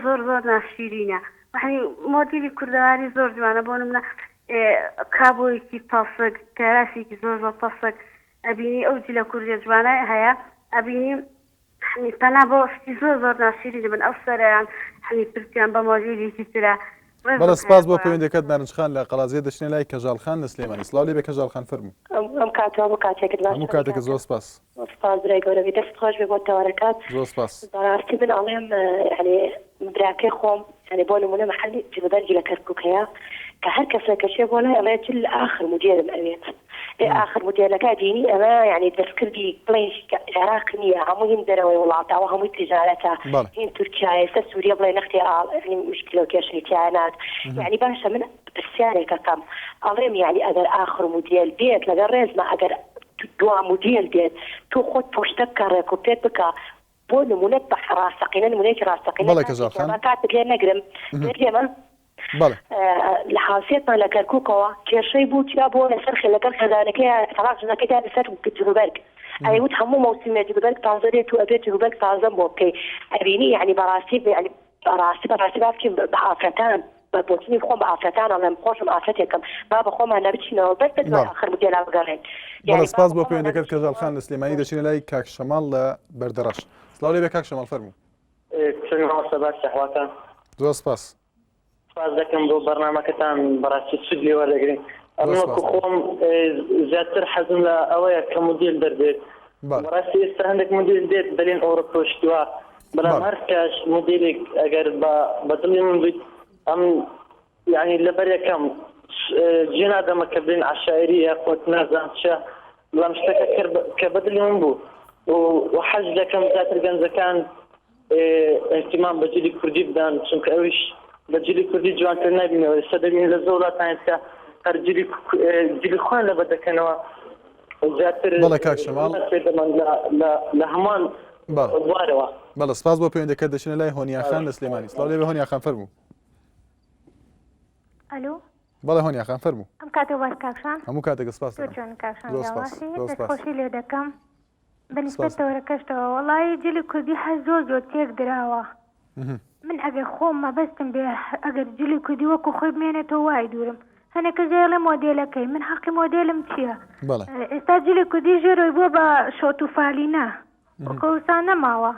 زۆر ناشرینە وحنی مۆدیلی کوردەواری زۆر جوانە بۆ نمونە کابۆیەکی پەسک کاراسێکی زۆر پەسک ئەبینی ئەو جلە کوردە جوانە هەیە ئەبینی حنی پەنا بۆ شتی زۆر ناشرینە بن ئەو سەریان حنی پرسیان بە مۆدیلێکی ترە بەڵێ سپاس بۆ پەیوەندیەکەت نارنجخان لە قەڵازیە دەچنێ لای کەژاڵخان لە سلێمانی سڵاو لێ بێ کەژاڵخان فەرموو ئەم کاتەوە بۆ کاتێکت باش هەموو کاتێکت زۆر سپاس سپاس برای گەورەوی دەست خۆش بێ بۆ تەوەرەکات زۆر سپاس بەڕاستی من ئەڵێم یعنی براکەی خۆم يعني بۆ نمونە محلی جلبەرگی لە کەرکووک هەیە کە هەر کەسێکەشێ بۆ لای ئەڵێ جل ئاخر مدیرم ئەوێت آخر مدیرەکە دینی ئەمە یعنی دەستکردی بڵێن عێراق نییە هەموو هین دەرەوەی وڵاتەوە هەمووی تیجارەتە هین تورکیایە ئێستا سووریا بڵێ نەختی یعنی مشکلە و کێشەی تیانات یعنی باشە من پرسیارێکەکەم ئەڵێم یعنی ئەگەر آخر مدیر بێت لەگەڵ ڕێزمە ئەگەر دوا مدیر بێت تۆ خۆت پۆشتە بکە ڕێک و پێت بکە بۆ نمونە بە ڕاستەقینە نمونەیەکی ڕاستەقینە کاتێک لێ نەگرم دێمە لە حوسێتمان لە کەرکووکەوە کێشەی بوو چیا بۆ لەسەر لەگەر خێزانەکەی تەلاقژنەکەیدا لەسەر جلوبەرگ ئەیوت هەموو مەوسیمێ جلوبەرگ تازە دێت و ئەبێت جلوبەرگ تازە بۆ بکەی ئەبینی یعنی بەڕاستی بەڕاستی بابکەین بە ئافرەتان بە بۆچنی خۆم بە ئافرەتان ئەڵێم خۆشم ئافرەتێکم با بە خۆمان نەبچینەوە بەس آخر مدیێلا بگەڕێن بەڵێ سپاس بۆ پەیوەندیەکەت کەژاڵخان لە سلێمانی دەچینە لای کاک شەماڵ لە بەردەڕەش سڵاو لێ بێ کاک شەماڵ فەرموو زۆر سپاس سپاس دەکەم بۆ بەرنامەکەتان بەڕاستی سود لێ وەردەگرین ئەمەکو خۆم زیاتر حەزم لە ئەوەیە کە مدیر دەربێت بەڕاستی ئێستا هەندێک مدیر دێت بەلێن ئەوڕۆپۆشتووە بەڵام هەر کەس مدیرێک ئەگەر بە دڵی من بیت ئەم یعنی لەبەر یەکەم جێ نادەمە کە بێن عەشایری یا خۆت نازان چە بەڵام شتەکە کرد کە بە دڵی من بوو و حەز دەکەم زیاتر گەنجەکان اهتمام بە جلی کوردی بدەن چونکە ئەویش بەجلی کوردی جوانتر نبینەوە ئێستا دەبینی لە زۆر وڵاتان کە هەر جلی خوان لەبەر دەکەنەوە زیاتر بەڵێ کاک شەماڵ لە هەمان بوارەوە بەڵێ سپاس بۆ پەیوەندیەکەت دەچنە لای هۆنیاخان لە سلێمانی سڵاو لێ بێ هۆنیاخان فەرموو ئەلۆ بەڵێ هۆنیاخان فەرموو ئەم کاتە باش کاکشان هەموو کاتێک سپاس خۆشی لێ دەکەم بەنسبەت تەوەرەکەشتەوە وەڵی جلی کوردی هەر زۆر تێک دراوە من ئەگەر خۆم مەبەستم بێ ئەگەر جلی کوردی وەکو خۆی بمێنێتەوە وای دوورم هەنێکە جێڵێ مۆدێلەکەی من حەقی مۆدێلم چییە ئێستا جلی کوردی ژێرۆی بووە بە شۆتوفالینە وەکەوسان نەماوە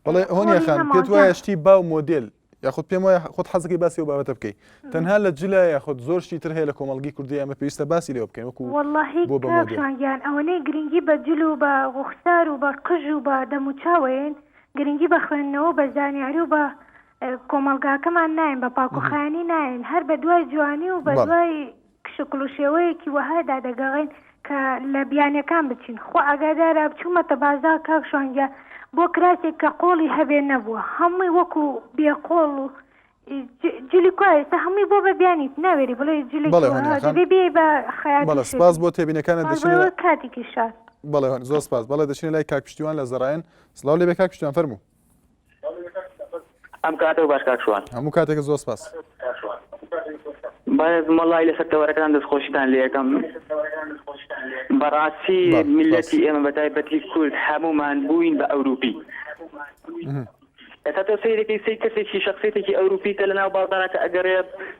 بەڵێ هۆنیاخان پێت وایە شتی باو مۆدێل یاخود پێم وایە خۆت حەزەکەی باسی و بابەتە بکەی تەنها لە جلە یاخود زۆر شتی تر هەیە لە کۆمەڵگی کوردی ئەمە پێویستە باسی لێوە بکەین وەکو وەڵڵاهی کاکشانگیان ئەوەنەی گرنگی بە جل و بە ڕوخسار و بە قژ و بە دەموچاوێن گرنگی بە خوێندنەوە بە زانیاری و بە کۆمەڵگاکەمان ناین بە پاکوخانی ناین هەر بە دوای جوانی و بە دوای شکل و شێوەیەکی وەهادا دەگەڕین کە لە بیانەکان بچین خۆ ئاگادارە بچوومەتە بازار کاک شۆنگە بۆ کراسێک کە قۆڵی هەبێ نەبووە هەمووی وەکو بێقۆڵ و جلی کوایستا هەمووی بۆ بە بیانیت ناوێری بڵێ جلی بێ بە خەیاڵ سپاس بۆ تێبینەکانت دەچین کاتێکی شات بەڵێ زۆر سپاس بەڵێ دەچین لای کاک پشتیوان لە زەڕایەن سڵاو لێ بێ کاک پشتیوان فەرموو ئەم کاتە باش کاکشوان هەموو کاتێک زۆر سپاس مەڵای لەسەر تەوەرەکان دەستخۆشیتان لێ یەکەم بەڕاستی میلەتی ئێمە بە تایبەتی کورد هەمومان بووین بە ئەوروپی ئێستا تۆ سەیرێکی سەی کەسێکی شخصێتێکی ئەوروپیتە لە ناو بازارەکە ئەگەڕێ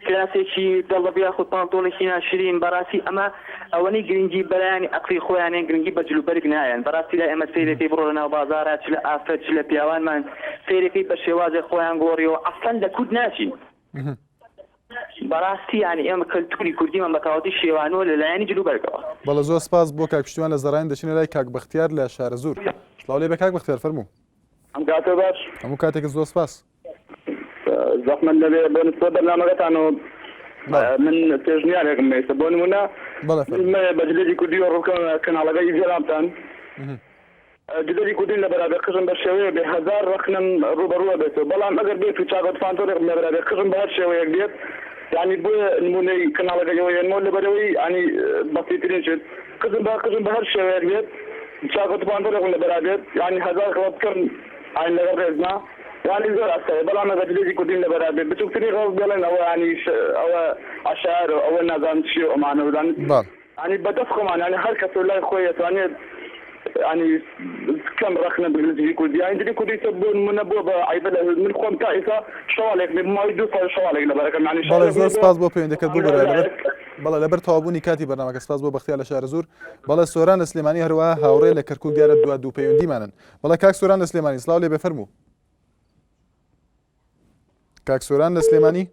کلاسێکی دەڵەبیا خۆ پانتۆڵێکی ناشرین بەڕاستی ئەمە ئەوەنەی گرنگی بەلایانی عەقڵی خۆیانێن گرنگی بە جلوبەرگ نایەن بەڕاستی لا ئێمە سەیرێکی بڕۆ لە ناو بازارە چ لە ئافرەت چ لە پیاوانمان سەیرێکی بە شێوازی خۆیان گۆڕیەوە ئەسڵەن لە کورد ناچین بەڕاستی ینی ئێمە کەلتوری کوردیمان بە تاواتی شێوانەوە لەلایەنی جلوبەرگەوە بەڵێ زۆر سپاس بۆ کاک پشتیوان لە زەڕایەن دەچینە لای کاک بەختیار لە شارە زوور سڵاو لێ بە کاک بەختیار فەرموو ئەم کاتە باش هەموو کاتێک زۆر سپاس زەحمەت لەبێ بۆ نسبەت بەرنامەکەتانەوە من پێشنیارێکم مێسە بۆ نمونە بەجلێکی کوردی و ڕووکە کەناڵەکەی جێرامتان جدەری کوردین لە بەرابێ قژم بە شێوەیە بێ هەزار ڕەخنم ڕوبەڕووە بێتەوە بەڵام ئەگەر بێت و چاگۆت فانتۆرێک لە بەرابێ قژم بە هەر شێوەیەک دێت یعنی بۆ نمونەی کەناڵەکەیەوە ێنمەوە لەبەرەوەی ینی بەسیترین شێت قژم بە هەر شێوەیەک دێت چاگۆت فانتۆرێک لە بەرابێت یعنی هەزار خەڵک بکەن ئاین لەگەڵ ڕێزنا يعني زۆر ئەسەیە بەڵام ئەگەر جلێکی کوردین لە بەرابێ بچووکترین ڕۆژ بێڵێن ئەوە ینی ئەوە عەشار و ئەوە نازانم چی و ئەمانەوەدان ینی بەدەست خۆمان ینی هەر کەس لای خۆی دەتوانێت ینی کەم ڕەخنە بجلێکی کوردی ینی جلێکی کوردی تۆ بۆ نمونە بۆ بە عیبە من خۆم تا ئێستا شەواڵێک ماوەی 2 ساڵ شەواڵێک لە بەرەکەم ینی بەڵێ زۆر سپاس بۆ پەیوەندیەکەت بوو بەڵێ لەبەر تەوابوونی کاتی بەرنامەکە سپاس بۆ بەختیار لە شارە زوور بەڵێ سۆران لە سلێمانی هەروەها هاوڕێ لە کەرکووک دیارە دوو پەیوەندیمانن بەڵێ کاک سۆران لە سلێمانی سڵاو لێ بێ فەرموو کاک سۆران لە سلێمانی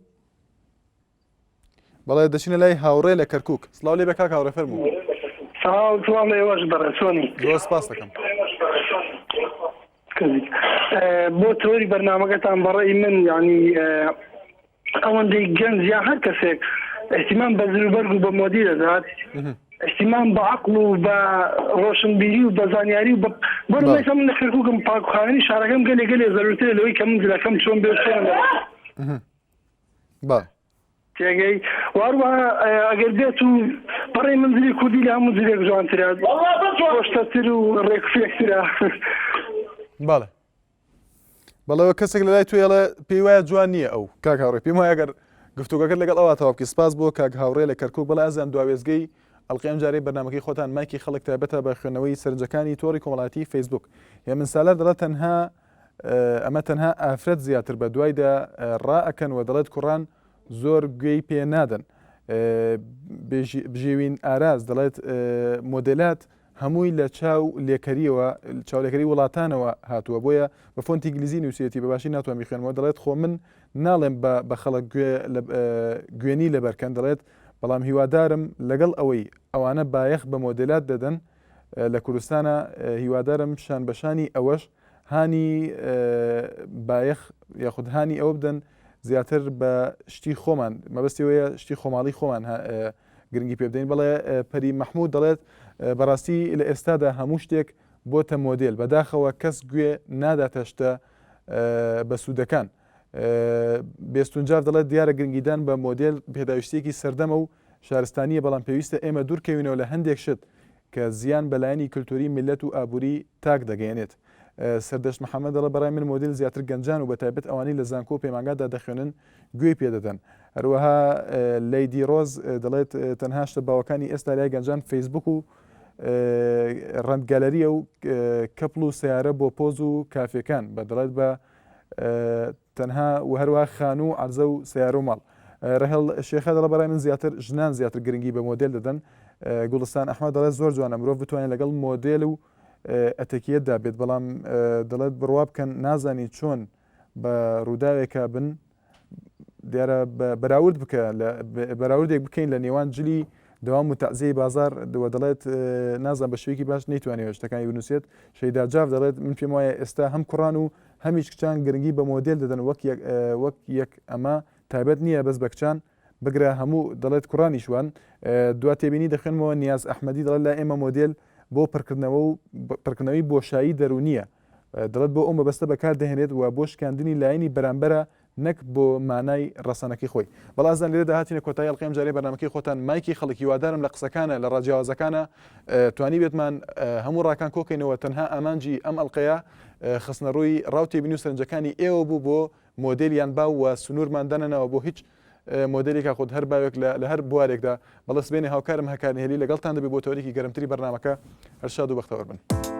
بەڵێ دەچینە لای هاوڕێ لە کەرکووک سڵاو لێ بە کاک هاوڕێ فەرموو سڵاو لێوەش بەڕێ چۆنی زۆر سپاس دەکەم بۆ تۆری بەرنامەکەتان بەڕێی من ینی ئەوەندەی گەنج یا هەر کەسێک احتیمام بە زلوبەرگ و بە مۆدی دەدات احتیمام بە عەقڵ و بە ڕۆشنبیری و بە زانیاری و بۆ نمونەی من لە کەرکووکم پاکوخانەی شارەکەم گەلێ زەرورترە لەوەی کە من جلەکەم چۆن بێ تێگەی واروها ئەگەر بێت و بەڕێی من زلی کوردی لە هەموو زلێک جوانترە خۆشتەتر و ڕێکفێکترە بەڵێ بەڵەوە کەسێک لە لای توێڵە پێی وایە جوان نییە ئەو کاک هاوڕێ پێم وایە ئەگەر گفتوگەکەت لەگەڵ ئەوە تەواو بکەی سپاس بۆ کاک هاوڕێ لە کەرکووک بەڵێ ئازان دواوێزگەی ئەڵقەی ئەم جارەی بەرنامەکەی خۆتان مایکی خەڵک تایبەتە بە خوێندنەوەی سەرنجەکانی تۆڕی کۆمەڵایەتی فەیسبوک یا من سالار دەڵێت ئەمە تەنها ئافرەت زیاتر بە دوایدا ڕائەکەن و دەڵێت کوڕان زۆر گوێی پێ نادەن بژێوین ئاراز دەڵێت مۆدلات هەمووی لە چاو لێکەریەوە چاولێکەری وڵاتانەوە هاتووە بۆیە بە فۆنتی ئینگلیزی نووسێتی بەباشی ناتوان میخوێنەوە دەڵێت خۆ من ناڵێم بە خەڵک گوێنی لەبەرکەن دەڵێت بەڵام هیوادارم لەگەڵ ئەوەی ئەوانە بایەخ بە مۆدلات دەدەن لە کوردستانە هیوادارم شان بەشانی ئەوەش هانی بایەخ یاخود هانی ئەوە بدەن زیاتر بە شتی خۆمان مەبەستیەوەیە شتی خۆماڵی خۆمان گرنگی پێ بدەین بەڵێ پەری مەحموود دەڵێت بەڕاستی لە ئێستادا هەموو شتێک بۆتە مۆدل بەداخەوە کەس گوێ ناداتە شتە بە سوودەکان بێستونجار دەڵێت دیارە گرنگیدان بە مۆدل پێداویستێکی سەردەمە و شارستانیە بەڵام پێویستە ئێمە دوورکەوینەوە لە هەندێک شت کە زیان بەلایانی کللتوری میلەت و ئابووری تاک دەگەێنێت سەردەشت محەممەد دەڵە بەڕای من مۆدل زیاتر گەنجان و بەتایبەت ئەوانی لە زانکۆ و پەیمانگادا دەخوێنن گوێی پێدەدەن هەروەها لەیدی ڕۆز دەڵێت تەنها شتە باوەکانی ئێستا لای گەنجان فەیسبوک و ڕەنگەلەریە و کەپڵ و سیارە بۆ پۆز و کافێکان بە دەڵێت بە تەنها و هەروەها خان و عەرزە و سیارە و ماڵ ڕەهێڵ شێخە دەڵە بەڕای من زیاتر ژنان زیاتر گرنگی بە مۆدل دەدەن گوڵستان ئەحمەد دەڵێت زۆر جوانە مرۆڤ بتوانێت لەگەڵ مۆدل و ئەتەکیەتدا بێت بەڵام دەڵێت بڕوا بکەن نازانی چۆن بە ڕووداوێکە بن دیارە بەراورد بکە بەراوردێک بکەین لە نێوان جلی دەوام و تەعزیەی بازار دەڵێت نازان بە شوێکی باش نەیتوانێت شتەکانی بنووسێت شەیدا جاف دەڵێت من پێم وایە ئێستا هەم کوڕان و هەمیش کچان گرنگی بە مۆدل دەدەن وەک یەک ئەمە تایبەت نییە بەس بە کچان بگرە هەموو دەڵێت کوڕانیشوان دوا تێبینی دەخێنمەوە نیاز ئەحمەدی دەڵێت لا ئێمە مۆدل بۆ پڕکردنەوەی بۆشایی دەرونیە دەڵێت بۆ ئەو مەبەستە بەکار دەهێنێت و بۆ شکاندنی لایەنی بەرامبەرە نەک بۆ مانای ڕەسەنەکەی خۆی بەڵازان لێرە داهاتینە کۆتایی ئەڵقەی ئەم جارەی بەرنامەکەی خۆتان مایکی خەڵکی وادارم لە قسەکانە لە ڕاجیاوازەکانە توانی بێتمان هەموو ڕاکان کۆکەینەوە تەنها ئامانجی ئەم ئەڵقەیە خستنە ڕووی ڕاوتێبینی و سەرنجەکانی ئێوە بوو بۆ مۆدلیان باو و سنوورماندانەوە بۆ هیچ مۆدلێکا خۆت هەر باوێک لە هەر بوارێکدا بەڵست بێنێ هاوکارم هەکارهێلی لەگەڵتان دەبێت بۆ تۆریکی گەرمتری بەرنامەکە هەر شاد و بەختەوەر بن.